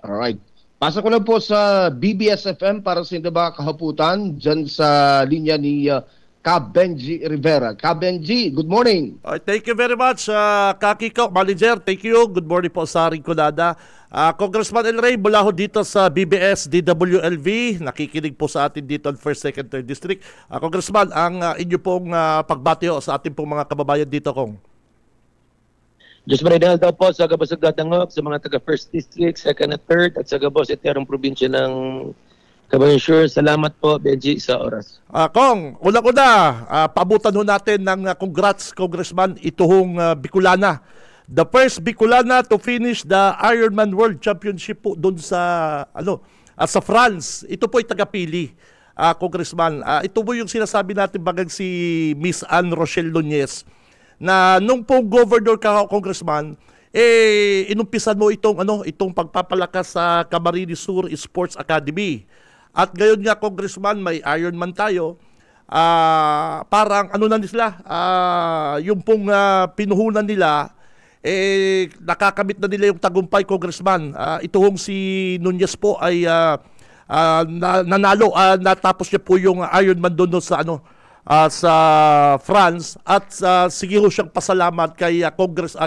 Alright. Pasa ko lang po sa BBS-FM para sa Indaba Kahaputan dyan sa linya ni Benji Rivera. Benji, good morning. Thank you very much, Kakiko, Manager. Thank you. Good morning po sa Rinconada. Congressman El Rey, mula ho dito sa BBS DWLV. Nakikinig po sa atin dito on 1st, 2nd, 3rd District. Congressman, ang inyo pong pagbati ho sa ating pong mga kababayan dito, Kong. Diyos marinal daw po sa Gabos Agdatangok, sa mga taga 1st District, 2nd at 3rd, at sa Gabos Eterong Probinsya ng Cabanatuan. Salamat po, Benji, sa oras. Kong, una-una, pabutan ho natin ng congrats, Congressman, ito hong Bicolana. The first Bicolana to finish the Ironman World Championship po doon sa, sa France. Ito po ay tagapili, Congressman. Ito po yung sinasabi natin bagang si Miss Anne Rochelle Nunez, na nung pong governor ka, Congressman, inumpisan mo itong pagpapalakas sa Camarines Sur Sports Academy. At ngayon nga, Congressman, may Ironman tayo. Parang na nila, yung pong pinuhunan nila, nakakamit na nila yung tagumpay, Congressman. Ito hong si Nunez po ay nanalo, natapos niya po yung Ironman doon sa sa France, at sige ho siyang pasalamat kay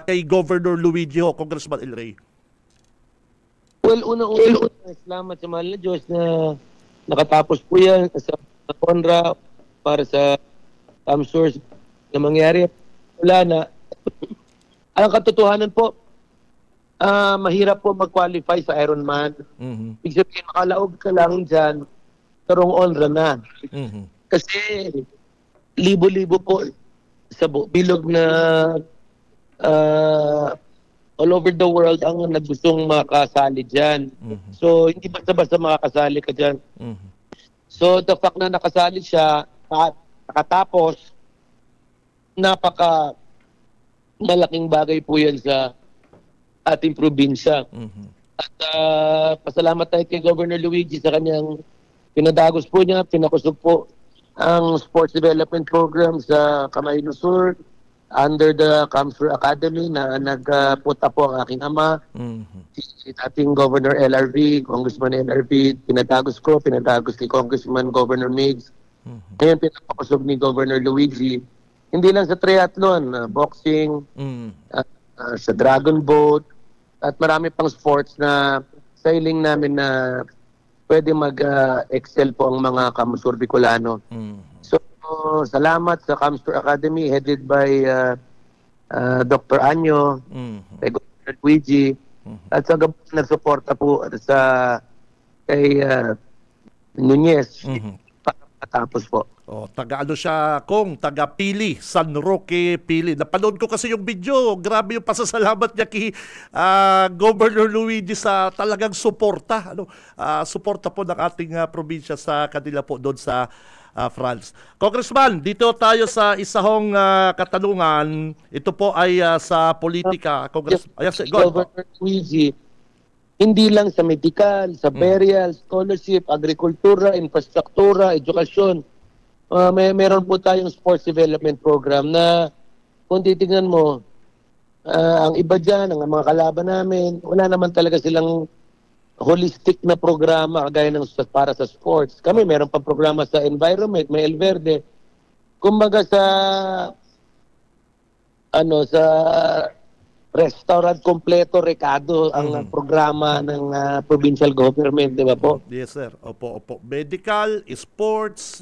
kay Governor Luigi ho, Congressman El Rey. Well, una-una, salamat sa mahal na Diyos na nakatapos po yan sa Conra. para sa Camsur na mangyari. Wala na. Ang katotohanan po, mahirap po mag-qualify sa Ironman. Ibig sabihin, makalaog ka lang dyan, tarong honra na. Kasi libo-libo po sa bilog na all over the world ang naggustong makasali dyan. So, hindi basta-basta makakasali ka dyan. So, the fact na nakasali siya at nakatapos, napaka malaking bagay po yan sa ating probinsya. At pasalamat tayo kay Governor Luigi sa kanyang pinadagos po niya, pinakusog po ang sports development program sa Camarines Sur under the Camsur Academy na nagpunta po ang aking ama, si ating Governor LRV, Congressman LRV, pinadagos ni Congressman Governor Migs. Ngayon pinapakusog ni Governor Luigi, hindi lang sa triathlon, boxing, sa dragon boat, at marami pang sports na sailing namin na pwede mag-excel po ang mga Camsur Bicolano. So, salamat sa Camsur Academy headed by Dr. Anyo, kay Governor Luigi, at sa nagsuporta po sa kay Nunez para matapos po. Taga-ano siya, taga Pili, San Roque, Pili. Napanood ko kasi yung video. Grabe yung pasasalamat niya kay Governor Luigi sa talagang suporta. Suporta po ng ating probinsya sa kanila po doon sa France. Congressman, dito tayo sa isahong katanungan. Ito po ay sa politika. Governor Luigi, hindi lang sa medical, sa burial, scholarship, agrikultura, infrastruktura, edukasyon. Meron po tayong sports development program na kung titignan mo, ang iba dyan, ang mga kalaban namin, wala naman talaga silang holistic na programa kagaya ng para sa sports. Kami meron pa programa sa environment, may El Verde. Kumbaga sa restaurant kompleto, Ricardo, ang programa ng provincial government, di ba po? Yes, sir. Opo. Medical, sports,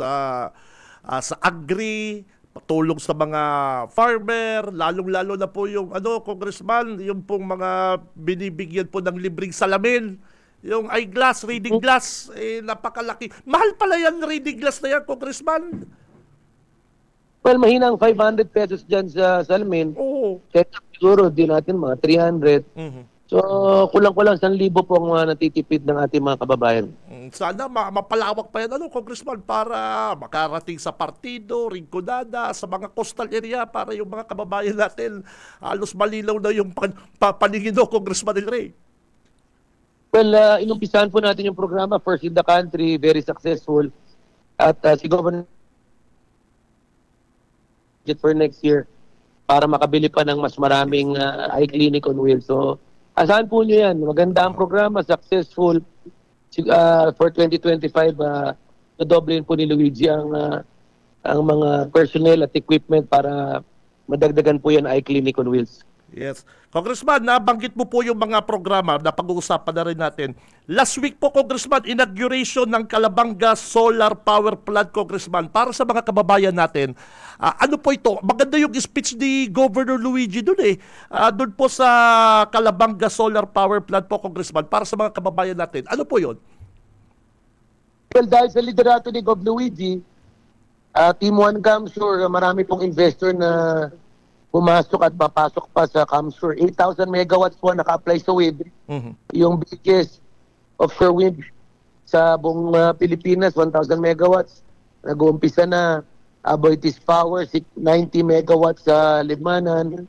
sa agri, patulong sa mga farmer, lalong-lalo na po yung Congressman, yung pong mga binibigyan po ng libreng salamin, yung eyeglass, reading glass, napakalaki. Mahal pala yan, reading glass na yan, Congressman. Well, mahinang 500 pesos dyan sa salamin. Oo. Siguro, di natin mga 300. So, kulang-kulang 1,000 po ang mga natitipid ng ating mga kababayan. Sana mapalawak pa yan, Congressman, para makarating sa partido, rinconada, sa mga coastal area, para yung mga kababayan natin halos malinaw na yung paningin, Congressman El Rey. Well, inumpisahan po natin yung programa, first in the country, very successful. At si Governor for next year para makabili pa ng mas maraming eye clinic on wheels. So, asahan po nyo yan. Maganda ang programa, successful. For 2025, nadoblein po ni Luigi ang mga personnel at equipment para madagdagan po yan eye clinic on wheels. Yes. Congressman, nabanggit mo po yung mga programa na pag-uusapan na rin natin. Last week po, Congressman, inauguration ng Calabanga Solar Power Plant, Congressman, para sa mga kababayan natin. Ano po ito? Maganda yung speech ni Governor Luigi doon doon po sa Calabanga Solar Power Plant po, Congressman, para sa mga kababayan natin. Ano po yun? Well, dahil sa liderato ni Gov. Luigi, Team 1 Camsur, marami pong investor na pumasok at papasok pa sa Camsur. 8,000 megawatts po naka-apply sa wind. Yung biggest offshore wind sa buong Pilipinas, 1,000 megawatts. Nag-uumpisa na. Aboitiz Power, 90 megawatts sa Libmanan.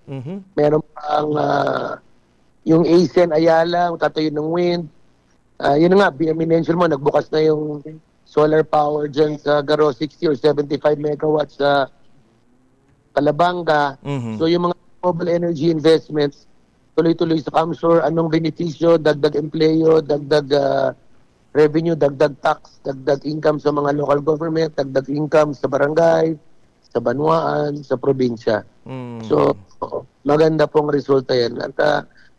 Meron pang yung ASEN Ayala, tatayo ng wind. Yun nga, minention mo, nagbukas na yung solar power dyan sa Garo, 60 or 75 megawatts sa Calabanga. So yung mga mobile energy investments, tuloy-tuloy sa Camsur, anong benepisyo, dagdag empleyo, dagdag revenue, dagdag tax, dagdag income sa mga local government, dagdag income sa barangay, sa banwaan, sa probinsya. So, maganda pong resulta yan. At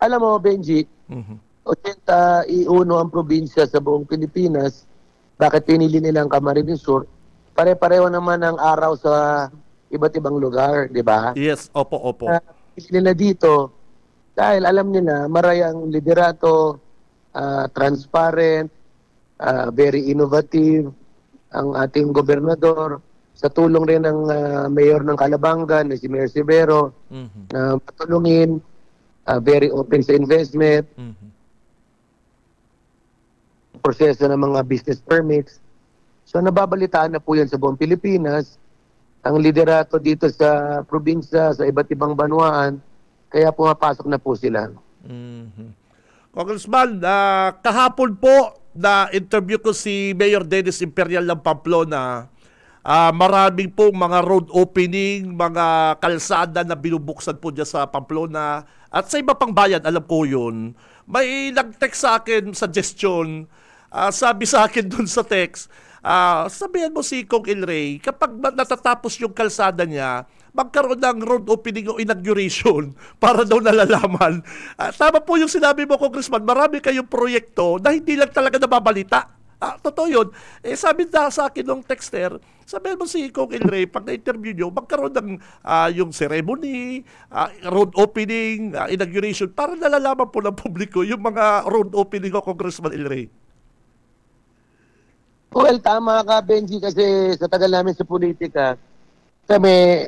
alam mo, Benji, 81 ang probinsya sa buong Pilipinas. Bakit pinili nila ang Camarines Sur? pare-pareho naman ang araw sa iba't ibang lugar, di ba? Yes, opo. Nila dito, dahil alam nila, marayang liderato, transparent, very innovative, ang ating gobernador, sa tulong rin ng mayor ng Calabanga, na si Mayor Severo, na patulungin, very open sa investment, proseso ng mga business permits. So nababalitaan na po yan sa buong Pilipinas, ang liderato dito sa probinsya, sa iba't ibang banwaan, kaya pumapasok na po sila. Congressman, kahapon po na interview ko si Mayor Dennis Imperial ng Pamplona, maraming pong mga road opening, mga kalsada na binubuksan po dyan sa Pamplona at sa iba pang bayan, alam ko yun. May nag-text sa akin, suggestion, sabi sa akin dun sa text, sabihan mo si Kong El Rey, kapag natatapos yung kalsada niya, magkaroon ng road opening o inauguration para daw nalalaman. Tama po yung sinabi mo, Congressman, marami kayong proyekto na hindi lang talaga nababalita. Totoo yun. Sabi na sa akin ng texter, sabihan mo si Kong El Rey, pag na-interview nyo, magkaroon ng yung ceremony, road opening, inauguration, para nalalaman po ng publiko yung mga road opening ko, Congressman El Rey. Well, tama ka, Benji, kasi sa tagal namin sa politika, kami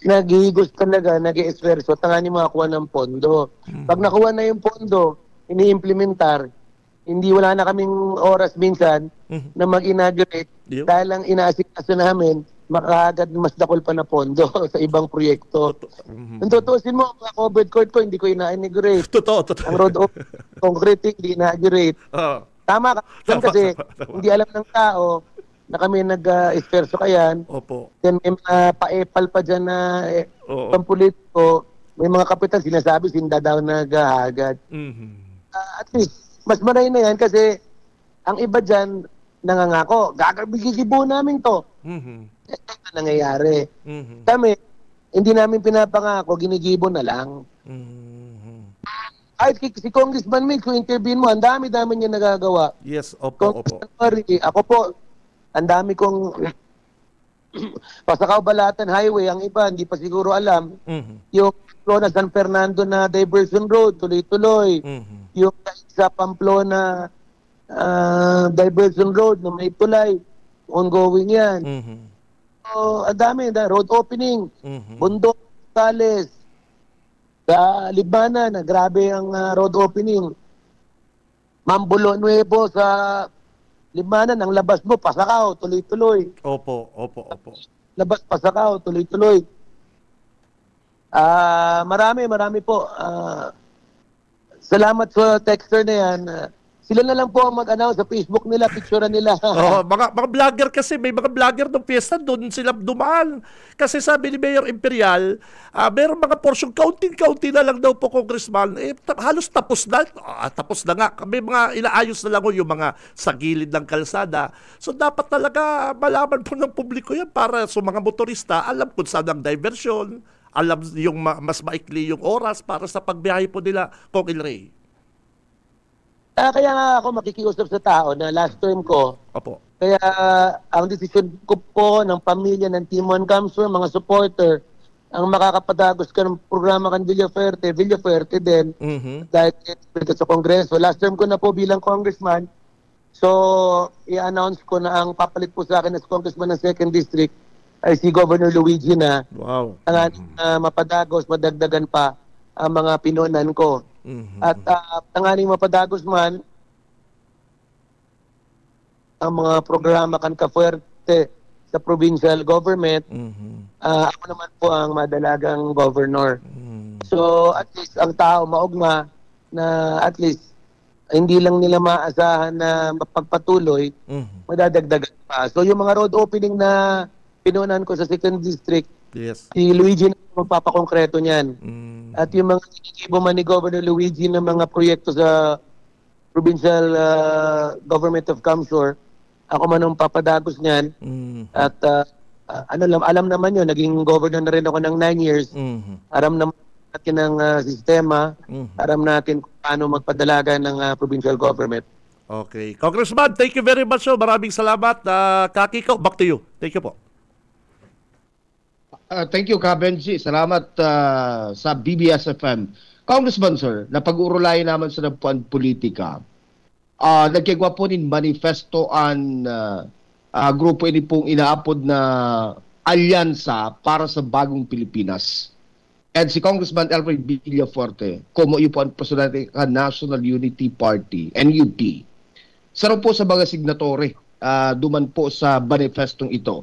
nag-iigos talaga, nag-i-eswerso, tanganin makakuha ng pondo. Pag nakuha na yung pondo, ini-implementar, hindi wala na kaming oras minsan na mag-inaugurate dahil lang inaasikaso namin, makagad mas dakol pa na pondo sa ibang proyekto. Ang tutusin mo, mga covered court ko, hindi ko ina-inaugurate. Totoo. Ang road concrete, hindi ina-inaugurate. Tama ka. Kasi hindi alam ng tao na kami nag-esperso kayan. Opo. Then may mga paepal pa dyan na pampolitiko. May mga kapitan sinasabi, sinda daw naghahagad. At least, mas maray na yan kasi ang iba dyan nangangako, gagawin namin to. Ito nangyayari. Kami, hindi namin pinapangako, ginigibo na lang. Ay, si Congressman Mills, kung interviewin mo, ang dami-dami niya nagagawa. Yes, opo. Ako po, ang dami kong Pasakaw-Balatan Highway, ang iba hindi pa siguro alam. Yung Pamplona San Fernando na diversion road, tuloy-tuloy. Yung sa Pamplona diversion road na may tulay, ongoing yan. So, ang dami, road opening, Bundok, Tales, sa Libana na grabe ang road opening. Mambulo Nuevo sa Limanan, ang labas mo, Pasakaw, tuloy-tuloy. Opo. Labas, Pasakaw, tuloy-tuloy. Marami po. Salamat sa texter na yan. Sila na lang po ang mag-announce sa Facebook nila, picturean nila. mga vlogger kasi, may mga vlogger ng piyesta, doon sila dumaan. Kasi sabi ni Mayor Imperial, mayroong mga porsyong kaunting-kaunti na lang daw po, Congressman. Halos tapos na. Tapos na nga. May mga inaayos na lang yung mga sa gilid ng kalsada. So dapat talaga malaman po ng publiko yan para sa mga motorista, alam kung saan ang diversion, alam yung mas maikli yung oras para sa pagbiyahe po nila, Kong El Rey. Kaya nga ako makikiusap sa tao na last term ko. Opo. Kaya ang desisyon ko po ng pamilya ng Team One Camsur, mga supporter, ang makakapadagos ka ng programa kan Villafuerte din, dahil sa Kongreso. Last term ko na po bilang congressman. So, i-announce ko na ang papalit po sa akin as congressman ng 2nd District ay si Governor Luigi na. Wow. Mapadagos, madagdagan pa ang mga pinunan ko. At tanganing mapadagos man ang mga programa kan Kafuerte sa provincial government, ako naman po ang madalagang governor. So at least ang tao maugma na at least hindi lang nila maasahan na mapagpatuloy, madadagdagan pa. So yung mga road opening na pinunan ko sa 2nd District, si Luigi na magpapakongkreto niyan. At yung mga tinigibo man ni Governor Luigi ng mga proyekto sa provincial government of Camsur, ako man ang papadagos niyan. At alam naman yun, naging governor na rin ako ng 9 years. Aram naman natin ang sistema, aram natin kung paano magpadalaga ng provincial government. Okay. Congressman, thank you very much. Maraming salamat. Kakiko, back to you. Thank you po. Thank you, Kabenji. Salamat sa BBS-FM. Congressman, sir, napag-urulayan naman sa napuan politika. Nagkigwa po nin manifesto an grupo ini pong inaapod na alyansa para sa bagong Pilipinas. And si Congressman Alfred Villafuerte, como iyo po ang presidente ka National Unity Party, NUP. Saro po sa mga signatory, duman po sa manifestong ito.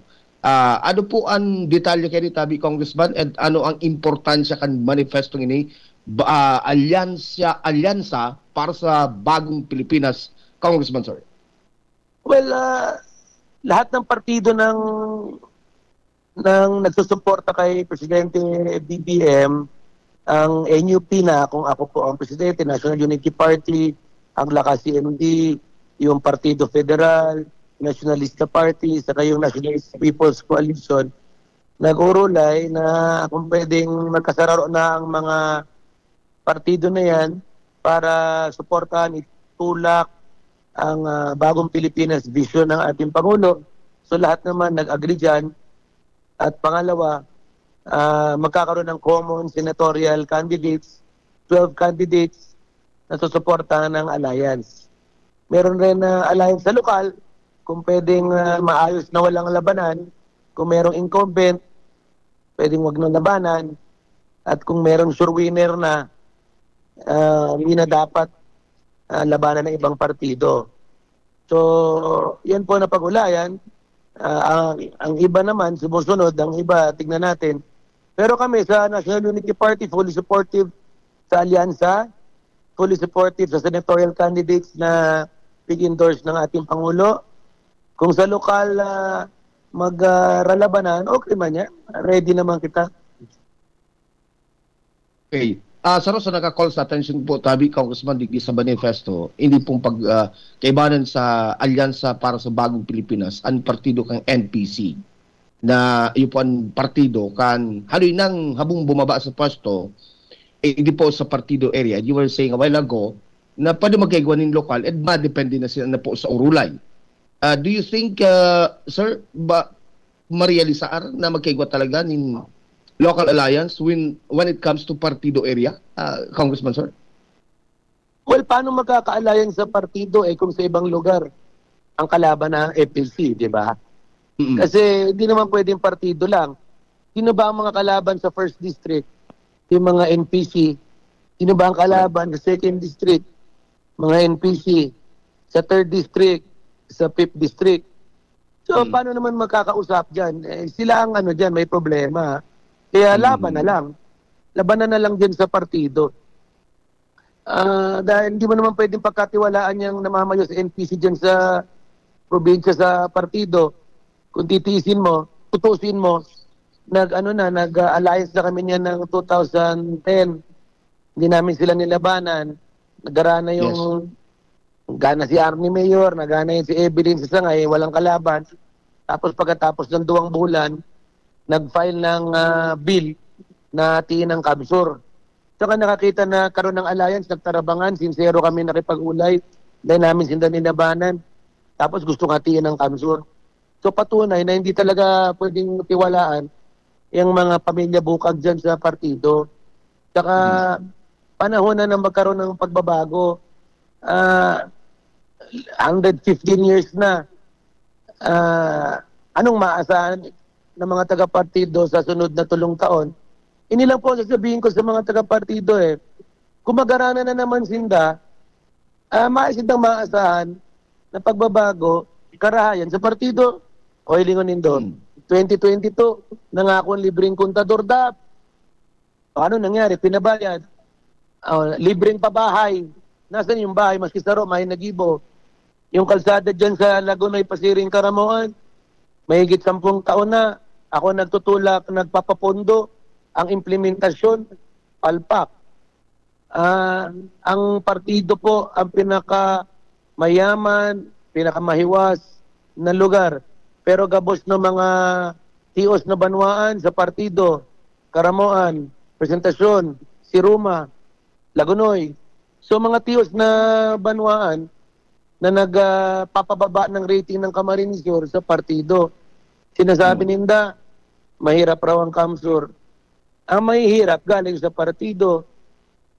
Ano po ang detalye kayo tabi, Congressman, and ano ang importansya kan manifestong ini, alyansa para sa bagong Pilipinas, Congressman, sir? Well, lahat ng partido ng nagsusuporta kay Presidente BBM, ang NUP na, kung ako po ang Presidente, National Unity Party, ang Lakas CND, yung Partido Federal, Nationalista Party, saka yung Nationalist People's Coalition, nag-urulay na kung pwedeng magkasararo na ang mga partido na yan para suportahan, itulak ang bagong Pilipinas vision ng ating Pangulo. So lahat naman nag-agree dyan. At pangalawa, magkakaroon ng common senatorial candidates, 12 candidates na susuportahan ng alliance. Meron rin alliance sa lokal, kung pwedeng maayos na walang labanan, kung merong incumbent, pwedeng wag na labanan, at kung merong sure winner na, hindi na dapat labanan ng ibang partido. So, yan po na pag-ulayan. Ang iba naman, sumusunod, ang iba, tignan natin. Pero kami sa National Unity Party, fully supportive sa alyansa, fully supportive sa senatorial candidates na pig-endorse ng ating Pangulo. Kung sa lokal magralabanan, okay man yan. Ready naman kita. Okay. Saro sa naka-call sa attention po, tabi, Congressman, digdi sa manifesto, hindi pong kaibanan sa alyansa para sa bagong Pilipinas, ang partido kang NPC, na iyo po ang partido kan haloy nang habong bumaba sa pwesto, hindi po sa partido area. You were saying a while ago na pwede magkaigwan ng lokal at madepende na sila na po sa urulay. Do you think, sir, marealisar na magkaigwa talaga ng local alliance when it comes to partido area, Congressman, sir? Well, paano magkaka-alliance sa partido kung sa ibang lugar ang kalaban ng FLC, di ba? Mm-hmm. Kasi hindi naman pwedeng partido lang. Sino ba ang mga kalaban sa 1st District? Yung mga NPC. Sino ba ang kalaban sa 2nd District? Mga NPC. Sa 3rd District, sa 5th District. So, paano naman magkakausap dyan? Sila ang dyan, may problema. Kaya laban na lang. Labanan na lang din sa partido. Dahil hindi mo naman pwedeng pagkatiwalaan yung namamayo sa NPC dyan sa probinsya sa partido. Kung titiisin mo, tutusin mo, nag-alliance na kami niyan ng 2010. Hindi namin sila nilabanan. Nagara na yung gana si Arnie Mayor, nagana yun si Evelyn sa Sangay, walang kalaban. Tapos pagkatapos ng 2 bulan, nag-file ng bill na tiin ng Kamsur. Saka nakakita na karoon ng alliance, nagtarabangan, sincero kami nakipag-ulay, dahil namin sinda nilabanan. Tapos gusto nga tiin ng Kamsur. So patunay na hindi talaga pwedeng tiwalaan yung mga pamilya bukag dyan sa partido. Saka panahon na magkaroon ng pagbabago. 115 years na. Anong maasahan ng mga taga-partido sa sunod na 3 taon? Inilang po sasabihin ko sa mga taga-partido kung mag-arana na naman sinda, maasindang maasahan na pagbabago, karahayan sa partido. O ilingonin doon. 2022, nangako ang libreng kontador DAP. Ano nangyari? Pinabayad. Libreng pabahay. Nasaan yung bahay? Maski saro, may nagibo. Yung kalsada dyan sa Lagunay, Pasiring, Karamoan, mahigit 10 taon na. Ako nagtutulak, nagpapapondo. Ang implementasyon, palpak. Ang partido po, ang pinakamayaman, pinakamahiwas na lugar. Pero gabos ng mga tios na banwaan sa partido, Karamoan, Presentasyon, Siruma, Lagunoy. So mga tios na banwaan, na nagpapababa ng rating ng Camarines Sur sa partido. Sinasabi ninda, mahirap raw ang Camsur. Ang mahihirap galing sa partido.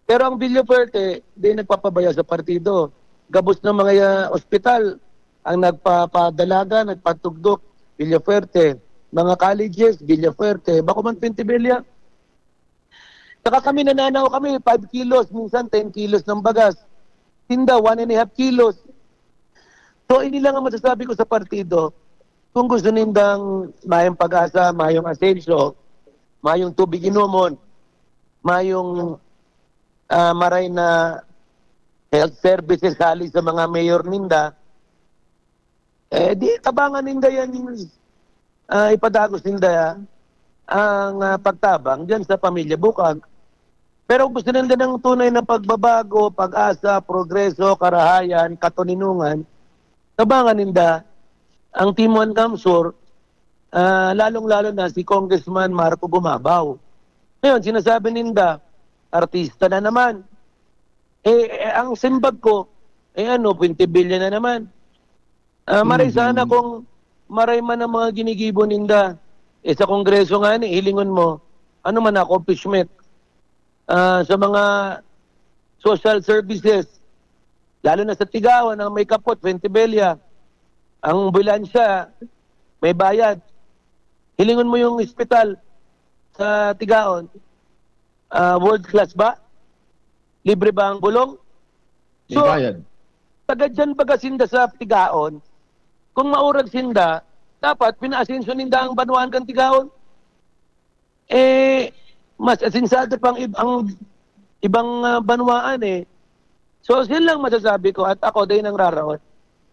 Pero ang Villafuerte, di nagpapabaya sa partido. Gabos ng mga ospital, ang nagpapadalaga, nagpatugdok, Villafuerte. Mga colleges, Villafuerte. Bako man 20 bilya. Saka kami nananaw kami, 5 kilos, minsan 10 kilos ng bagas. Tinda, 1.5 kilos. So, hindi lang ang masasabi ko sa partido. Kung gusto nindang mayong pag-asa, mayong asenso, mayong tubig inumon, mayong maray na health services hali sa mga mayor ninda, di tabangan ninda yan, ipadagos ninda ang pagtabang dyan sa pamilya Bukag. Pero gusto ninda ng tunay na pagbabago, pag-asa, progreso, karahayan, katuninungan, tabangan ninda ang Team 1 Camsur, lalong-lalo na si Congressman Marco Gumabaw. Ngayon, sinasabi ninda, artista na naman. Ang simbag ko, 20 billion na naman. Maray sana kung maray man ang mga ginigibo ninda. Sa Kongreso nga hilingon mo, ano man accomplishment sa mga social services, lalo na sa Tigawan, ang may kapot, 20 bilya. Ang ambulansya, may bayad. Hilingon mo yung ospital sa Tigaon, world class ba? Libre ba ang bulong? So, taga dyan baga sinda sa Tigaon, kung maurag sinda, dapat pinaasinso ninda ang banuan kang Tigaon. Mas asinsado pang ang ibang banuaan So, sila lang masasabi ko at ako din ang raraot.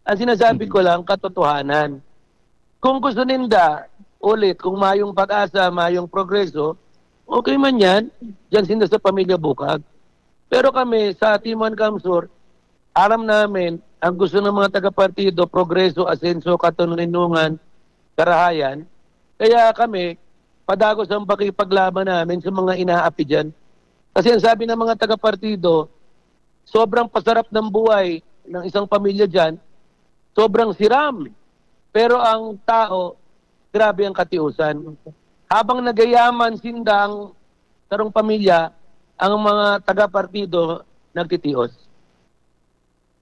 Ang sinasabi ko lang, katotohanan. Kung gusto ninda, ulit, kung mayong pag-asa, mayong progreso, okay man yan, dyan sinda sa pamilya Bukag. Pero kami, sa Team 1 Camsur, alam namin, ang gusto ng mga taga-partido, progreso, asenso, katuninungan, karahayan. Kaya kami, padagos ang pakipaglaban namin sa mga inaapi dyan. Kasi ang sabi ng mga taga-partido, sobrang pasarap ng buhay ng isang pamilya dyan, sobrang siram. Pero ang tao, grabe ang katiusan. Habang nagayaman sindang tarong pamilya, ang mga taga-partido nagtitios.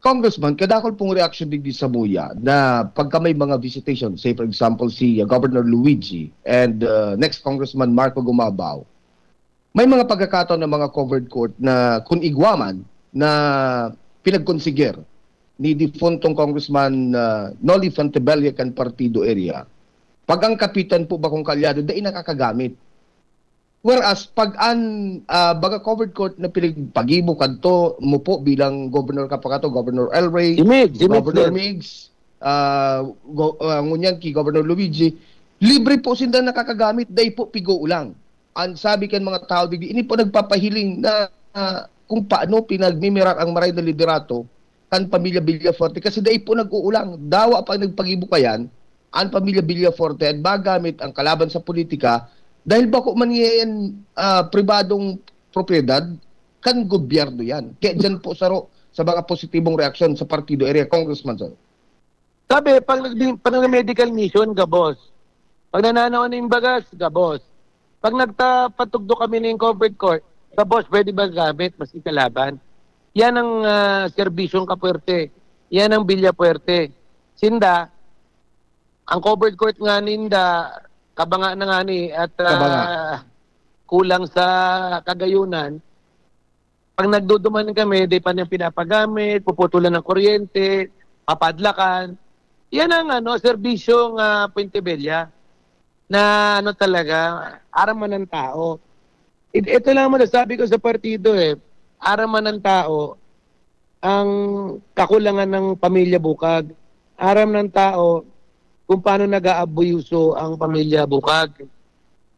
Congressman, kadakol pong reaction din sa Buya na pagka may mga visitation, say for example si Governor Luigi and next Congressman Marco Gumabaw, may mga pagkakataon ng mga covered court na kung igwaman na pinagkonsiger ni defuntong Congressman Noli Fontebella kan Partido area. Pag ang kapitan po ba kung kalyado, dahil nakakagamit. Whereas, pag baga covered court na pinagpagibo kanto mo po bilang Governor Kapakato, Governor Elray, Governor Migs, ngunyan ki Governor Luigi, libre po sila nakakagamit, dahil po pigo ulang. Ang sabi kan mga tao, ini po nagpapahiling na kung paano pinagmimirak ang maray na liderato kan pamilya Villafuerte kasi dahil po nag-uulang. Dawa pag nagpagibo kayan, ang pamilya Villafuerte at magamit ang kalaban sa politika dahil bako man yan pribadong propriedad, kan gobyerno yan. Kaya dyan po sa mga positibong reaksyon sa partido area, Congressman sir. Sabi, pag medical mission, gabos. Pag nananaw na yung bagas, gabos. Pag nagpatugdo kami ng covered court, gabos, pwede ba gamit, mas ikalaban? Yan ang serbisyong Kapuerte. Yan ang Villafuerte. Sinda, ang covered court nga ninda, kabanga na nga ni at kulang sa kagayunan. Pag nagduduman kami, di pa niyang pinapagamit, puputulan ng kuryente, papadlakan. Yan ang serbisyong Puentebella na talaga, araman ng tao. Ito lang masasabi ko sa partido araman ng tao ang kakulangan ng pamilya Bukag. Aram ng tao kung paano nag-aabuso ang pamilya Bukag.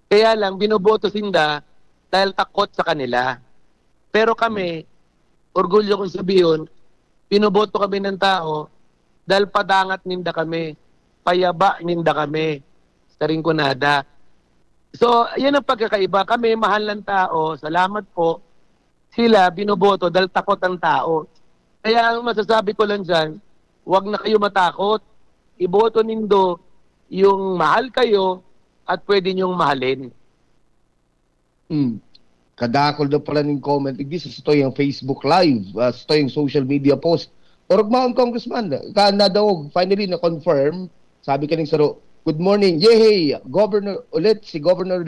Kaya lang, binoboto sinda dahil takot sa kanila. Pero kami, orgulyo kong sabihin, binoboto kami ng tao dahil padangat ninda kami, payaba ninda kami sa ringkunada. So, yan ang pagkakaiba. Kami, mahal ng tao, salamat po. Sila, binoboto dahil takot ang tao. Kaya ang masasabi ko lang dyan, huwag na kayo matakot. Iboto nindo yung mahal kayo at pwede niyong mahalin. Kadakol na pala ng comment. Hindi sa yung Facebook Live, sa yung social media post. Or maon Congressman, na daw, finally na-confirm, sabi ka ng saro, good morning, yehey, Governor ulit, si Governor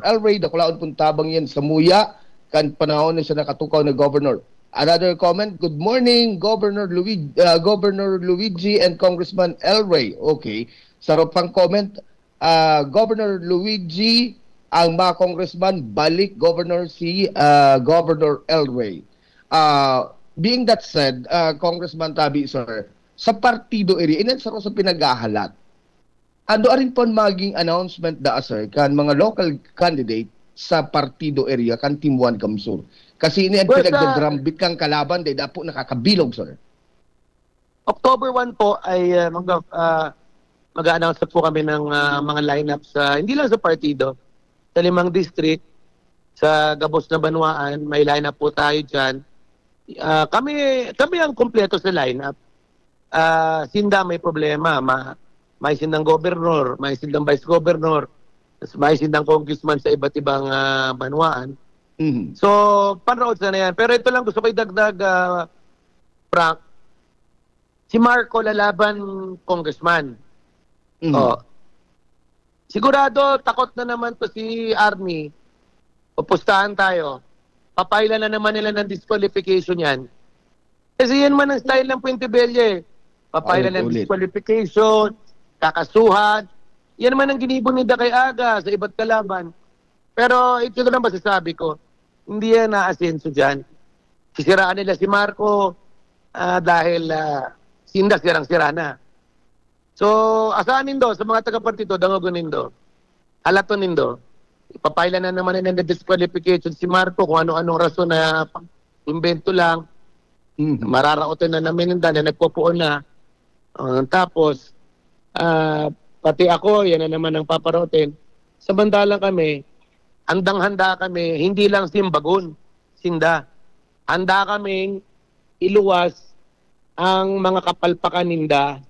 El Rey, dakulaon pong tabang yan sa muya, kan panahon na siya nakatukaw na Governor. Another comment, good morning, Governor Luigi and Congressman El Rey. Okay, sarap pang comment, Governor Luigi, ang mga congressman, balik Governor si Governor El Rey. Being that said, Congressman Tabi, sir, sa partido area, inan sa pinag-ahalat, ando rin po maging announcement da, sir, kan mga local candidate sa partido area, kan Team 1 Kamsur. Kasi ini ang pinagdadrambit kang kalaban, dahil dapo nakakabilog, sir. October 1 po ay mag-announce po kami ng mga lineups, hindi lang sa partido, sa 5 district, sa Gabos na Banwaan, may lineup po tayo dyan. Kami ang kumpleto sa lineup. Sinda may problema, may sindang gobernador, may sindang vice governor, may sindang congressman sa iba't ibang banwaan. So, panrood na yan. Pero ito lang gusto ko idagdag, Frank. Si Marco lalaban congressman. Sigurado, takot na naman to si Army. Pupustahan tayo. Papailan na naman nila ng disqualification yan. Kasi yan man ang style ng Puentebella. Papailan ng disqualification, kakasuhan. Yan naman ang ginibon ni Dakay Aga sa iba't kalaban. Pero ito lang masasabi ko, hindi yan na-asenso dyan. Sisiraan nila si Marco dahil sinda sirang-sira na. So, asahan nindo sa mga taga-partido, dangogon nindo. Halaton nindo. Ipapailan na naman nila ng disqualification si Marco kung ano-anong rason na invento lang. Mararaotin na namin na nagpupuon na. Tapos, pati ako, yan na naman ang paparotin. Samantalang kami, handang-handa kami, hindi lang simbagon, sinda. Handa kaming iluwas ang mga kapalpakan ninda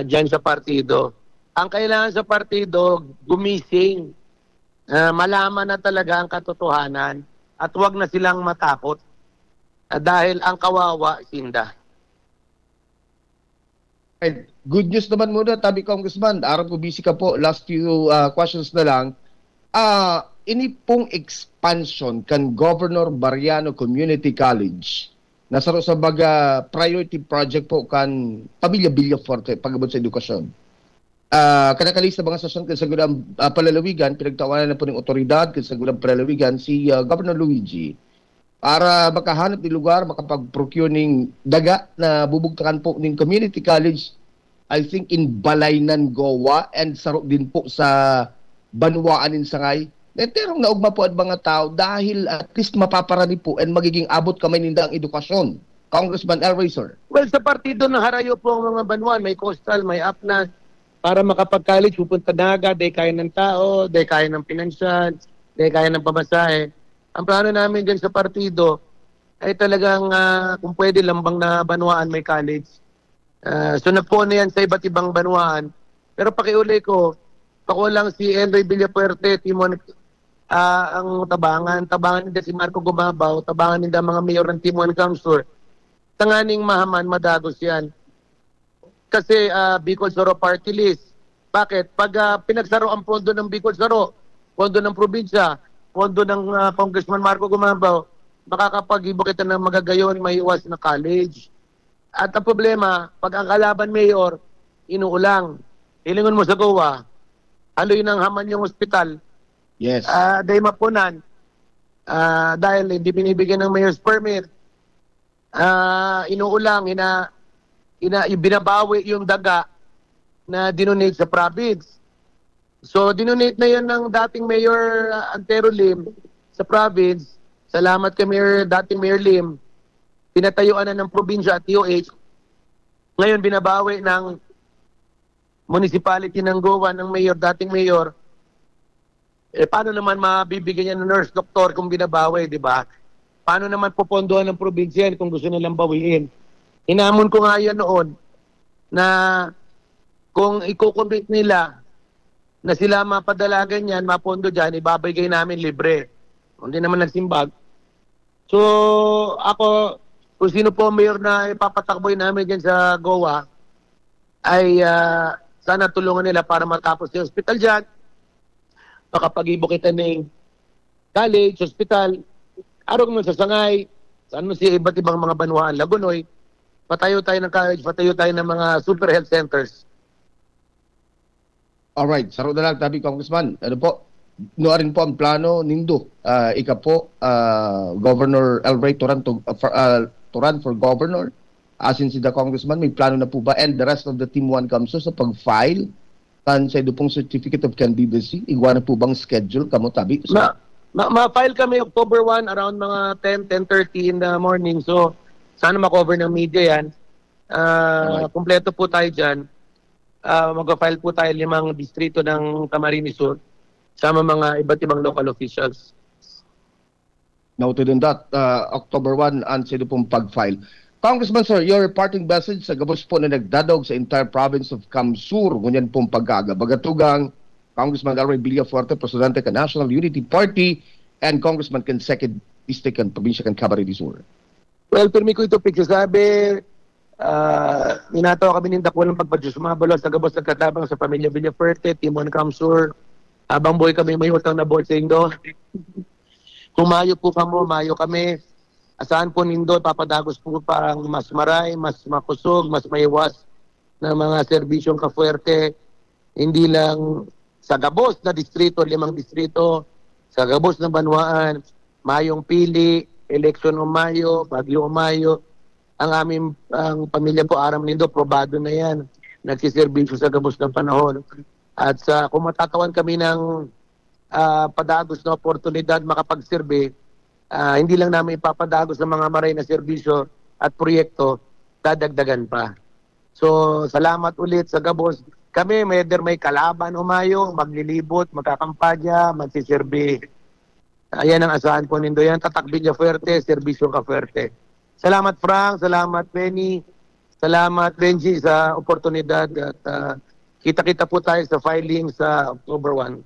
dyan sa partido. Ang kailangan sa partido, gumising. Malaman na talaga ang katotohanan at huwag na silang matakot dahil ang kawawa, sinda. Good news naman muna, Tabi Congressman. Araw po busy ka po. Last few questions na lang. Ini pong expansion kan Governor Bariano Community College nasa sa baga priority project po kan Pamilya Villaforte pagabot sa edukasyon. Kanakalis na mga sasyon kan sa gudang palalawigan, pinagtawanan na po ng otoridad kan sa gudang palalawigan si Governor Luigi para makahanap ng lugar, makapag-procure ng daga na bubugtakan po ng community college, I think in Balaynan, Goa, and sarap din po sa Banwaan in Sangay. Terong naugma po at mga tao dahil at least mapaparani po and magiging abot kamay ninda ang edukasyon. Congressman El Rey, sir. Well, sa partido ng Harayo po ang mga Banwaan, may coastal, may apnas, para makapag-college, pupunta dagat, day kaya ng tao, day kaya ng pinansyal, day kaya ng pamasahe. Ang plano namin dyan sa partido ay talagang kung pwede lambang na Banwaan may college. So napuno na yan sa iba't ibang Banwaan. Pero pakiuli ko, pakulang si Enroy Villafuerte, Timon, ang tabangan nila si Marco Gumabaw, tabangan nila mga mayor ng Timon Council. Tanganing mahaman, madagos yan. Kasi Bicol Soro Party List. Bakit? Pag pinagsaro ang pondo ng Bicol Soro, pondo ng probinsya, pondo ng Congressman Marco Gumabaw, makakapag-ibo kita ng magagayon, may iwas na college. At ang problema, pag ang kalaban mayor, inuulang. Hilingon mo sa Goa, haloy ng haman yung ospital. Yes. Dahil mapunan. Dahil hindi binibigyan ng mayor's permit. Inuulang, binabawi yung daga na dinonate sa province. So, dinonate na yan ng dating Mayor Antero Lim sa province. Salamat kay dating Mayor Lim. Pinatayuan na ng probinsya at DOH. Ngayon, binabawi ng municipality ng Goa, ng mayor, dating mayor. Paano naman mabibigyan niya ng nurse, doktor kung binabawi, di ba? Paano naman pupondohan ng probinsya kung gusto nilang bawiin? Hinamon ko nga yan noon na kung i-complete nila na sila mapadalagan yan, mapondo dyan, ibabigay namin libre. Hindi naman nagsimbag. So, ako, kung sino po mayor na ipapatakboy namin dyan sa Goa, ay sana tulungan nila para matapos yung hospital dyan. Makapag-ibo kita ng college, hospital, araw naman sa Sangay, ano si iba't ibang mga banwaan, Lagunoy, patayo tayo ng college, patayo tayo ng mga super health centers. Alright, saro na lang tabi, Congressman. Ano po? Rin po ang plano nindo. Ika po, Governor El Rey to run for governor. Asin si the Congressman, may plano na po ba? And the rest of the Team 1 Kamso sa pag-file sa ito pong Certificate of Candidacy? Igwa na po bang schedule? Kamo tabi? Ma-file kami October 1 around mga 10:30 in the morning. So, sana ma-cover ng media yan. Kompleto po tayo dyan. Mag-file po tayo 5 distrito ng Camarines Sur sama mga iba't ibang local officials. Noted on that, October 1 ang sino pong pag-file. Congressman, sir, your parting message sa gabos po na nagdadog sa entire province of Kamsur, ngunyan pong paggaga. Bagatugang Congressman Alray Villafuerte, Presidente ka National Unity Party, and Congressman Consecid District and Provincia kan Camarines Sur. Well, permi ko ito pigsasabi, minato kami ng dakulang pagpadyos mabalos sa gabos nagkatabang sa pamilya Villafuerte, Timon Kamsur, habang buhay kami may utang na board sa Indo. Kung mayo po kamo, mayo kami. Asahan po nindo, papadagos po pa ang mas maray, mas makusog, mas maiwas na mga serbisyong kafuerte. Hindi lang sa gabos na distrito, 5 distrito, sa gabos na banwaan, mayong pili, eleksyon o mayo, bagyo o mayo. Ang pamilya po Aram Nindo, probado na yan. Nagsiservisyo sa gabos ng panahon. At kung matatawan kami ng padagos na oportunidad makapagserbe, hindi lang namin ipapadagos ng mga maray na serbisyo at proyekto, dadagdagan pa. So, salamat ulit sa gabos. Kami, may kalaban o mayo, maglilibot, magkakampanya, magsiserbe. Ayan ang asahan po nindo yan. Tatakbin niya fuerte, serbisyo ka fuerte. Salamat Frank, salamat Penny, salamat Benji sa oportunidad at kita-kita po tayo sa filing sa October 1.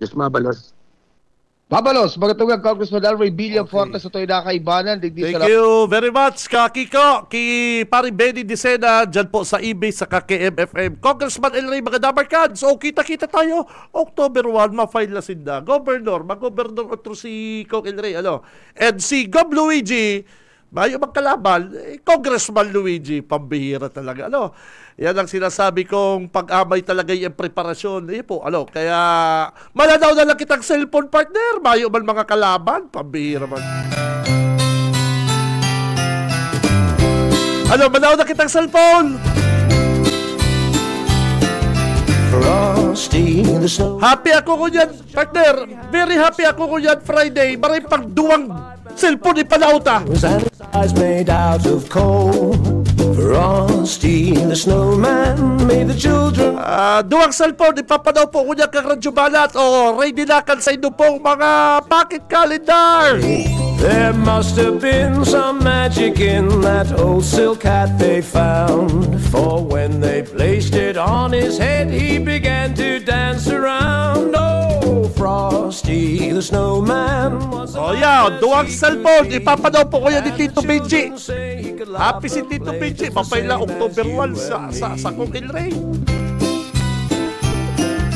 Diyos mabalos. Mabalos, magatugang Congressman Alray Villafuerte sa to'y nakaibanan. Thank you very much, Kiko, ki Pari Benny Dicena, dyan po sa eBay sa KMFM. Congressman El Rey, mga dabarkads, so kita-kita tayo. October 1, ma-file na sinda. Governor, mag-governor otro si Kong El Rey, and si Gob Luigi, mayo magkalaban, Congressman Luigi, pambihira talaga, Yan ang sinasabi kong pag-amay talaga yung preparasyon. Kaya maladaw na lang kitang cellphone partner, mayo man mga kalaban, pambihira man. Maladaw na kitang cellphone. Happy ako ko yan, partner. Very happy ako ko yan Friday. Maray pagduwang cellphone ipanauta. Eyes made out of coal. Frosty the snowman made the children. Duwang cellphone ipapanaw po ko yan kang Radyo Banat. Ready na kan sa inyo pong mga pocket calendar. There must have been some magic in that old silk hat they found. For when they placed it on his head, he began to dance around. Oh, Frosty the snowman was duwang cellphone ipapanaw po ko yan ni Tito Benji. Happy si Tito Benji, mapayla October 1 sa Kong El Rey.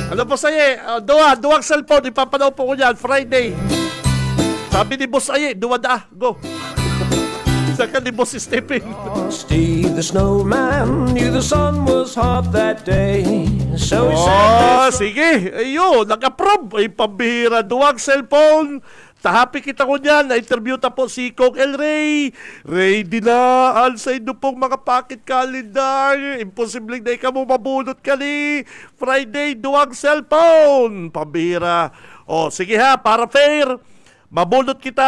Po sa'yo, duwang cellphone ipapanaw po ko yan Friday. Sabi ni Boss Aye, duwada, go. Saka ni Boss Stephen. Steve the snowman knew the sun was hot that day. So he said, sige, ayun, nag-approve. Ay, pambihira, duwang cellphone. Tahapi kita ko niyan, na-interview ta po si Kong El Rey. Ready na, sa inyo pong mga pocket calendar. Imposibleng na ikaw mo mabunot ka ni Friday, duwang cellphone. Pambihira. Sige ha, para fair. Mabunot kita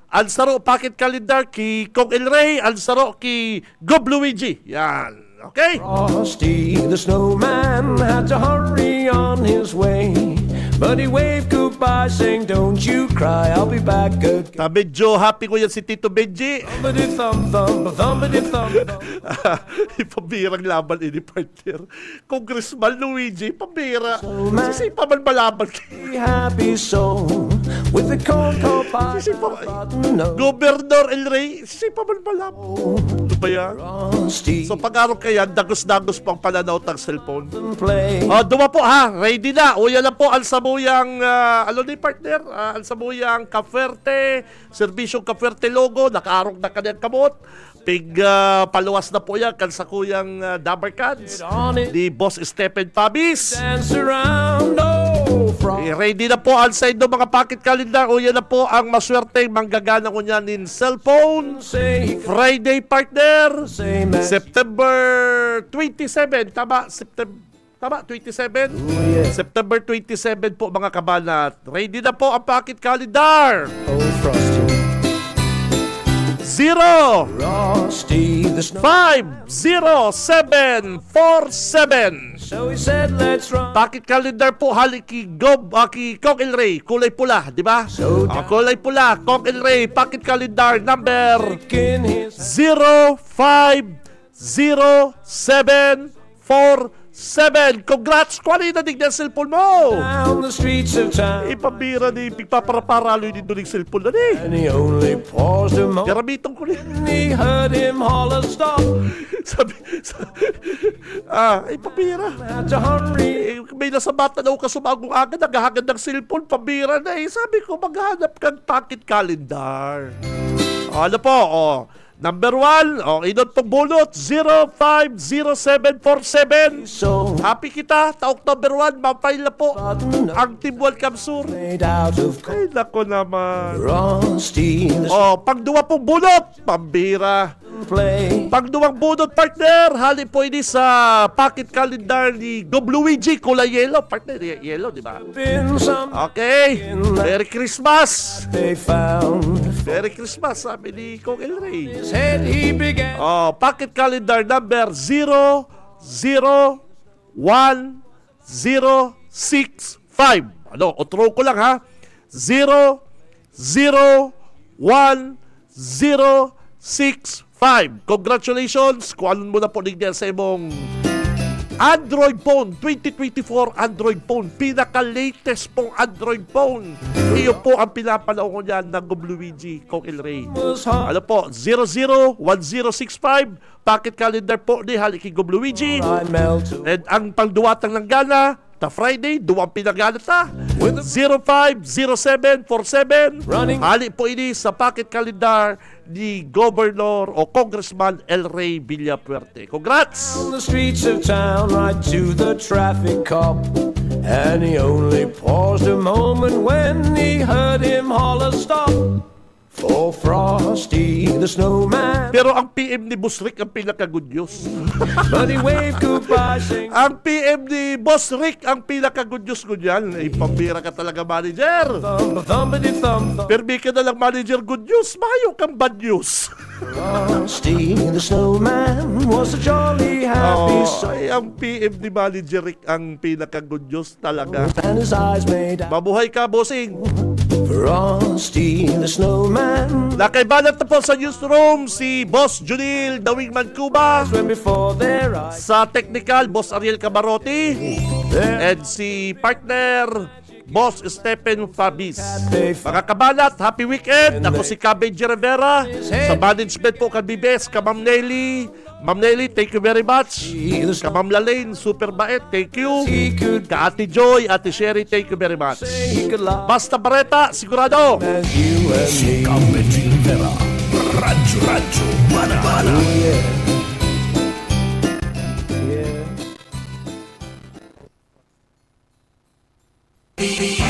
Alsaro pocket calendar ki Kong El Rey, Alsaro ki Gob Luigi. Yan. Okay? Frosty the snowman had to hurry on his way. But he waved goodbye saying, don't you cry, I'll be back again. Medyo happy ko yan si Tito Benji. Pambirang laban ini partner. Congressman Luigi, pambira. Sisipa man malaban. Happy soul with the cocoa pie. Gobernador El Rey, sisipa man malaban. Ano ba yan? So pag-araw kaya, dagos-dagos pang pananaw ng cellphone. Duma po ha, ready na. O yan na po ang sabuyang, ano ni partner? Ang sabuyang Caverte, serbisyong Caverte logo, nakaarong na kanyang kamot. Paluwas na po yan kan sa kuyang Dabarkads ni Boss Stephen Pabis. Ready na po ang side ng mga pocket calendar. O yan na po ang maswerte manggagana ko niyan in cellphone. Friday partner, September 27. Tama, Tama, 27? September 27 po mga kabanat. Ready na po ang pocket calendar. 0-5-0-7-4-7. Pocket calendar po haliki Kong El Rey, kulay pula, di ba? Kulay pula, Kong El Rey, pocket calendar number 0-5-0-7-4-7. Congrats! Kuwari na dignan cellphone mo! Ipabira ni pagpaparaparo ni dito ng cellphone na ni. Garamitong ko rin. Ipabira. May nasa bata daw kasumagong agad, naghahagad ng cellphone, pabira na eh. Sabi ko, maghanap kang pocket calendar. Ano po, Number 1, inot pong bunot, 050747. Happy kita, taok number 1, mapay na po ang Team Welcome Sur. Ay, nako naman. Pangduwa pong bunot, pambira. Pangduwang bunot, partner, hali po ini sa pocket calendar ni Luigi, kulay yellow. Partner, yellow, di ba? Okay, Merry Christmas. Merry Christmas, sabi ni Kong El Rey. Pocket calendar number 001-065. Otro ko lang ha. 001-065. Congratulations. Kuhanan mo na po din sa imong Android phone, 2024 Android phone, pinaka-latest pong Android phone. Iyo po ang pinapanaw ko niyan ng Luigi Kong El Rey. Ano po, 001065, pocket calendar po ni Haliki Luigi. And ang pangduwatang ng gana, ta Friday, duwang pinagana ta. 050747. Hali po ini sa pocket calendar ni Governor o Congressman El Rey Villapuerte. Congrats! On the streets of town, right to the traffic cop. And he only paused a moment when he heard him holler stop. For Frosty the Snowman. Pero ang PM ni Boss Rick ang pinaka-good news. But he waved goodbye saying, ang PM ni Boss Rick ang pinaka-good news ko dyan. Ay, pambira ka talaga, manager. Permi ka na lang, manager, good news. Mayo kang bad news. Frosty the Snowman was a jolly happy soul. Ay, ang PM ni manager Rick ang pinaka-good news talaga. Mabuhay ka, bossing. Frosty the Snowman. Nakaibanat na po sa newsroom si Boss Junil Dawingman Cuba, sa technical Boss Ariel Camarote, and si partner Boss Stephen Fabis. Mga kabanat, happy weekend. Ako si Benji Rivera. Sa management po ka BBS, ka Ma'am Nelly. Ma'am Nelly, thank you very much. Ka Ma'am Lalaine, super bait, thank you. Ka Ate Joy, Ate Sherry, thank you very much. Basta Bareta, sigurado. Si Benji Rivera, Radyo Mana-Mana. Yeah.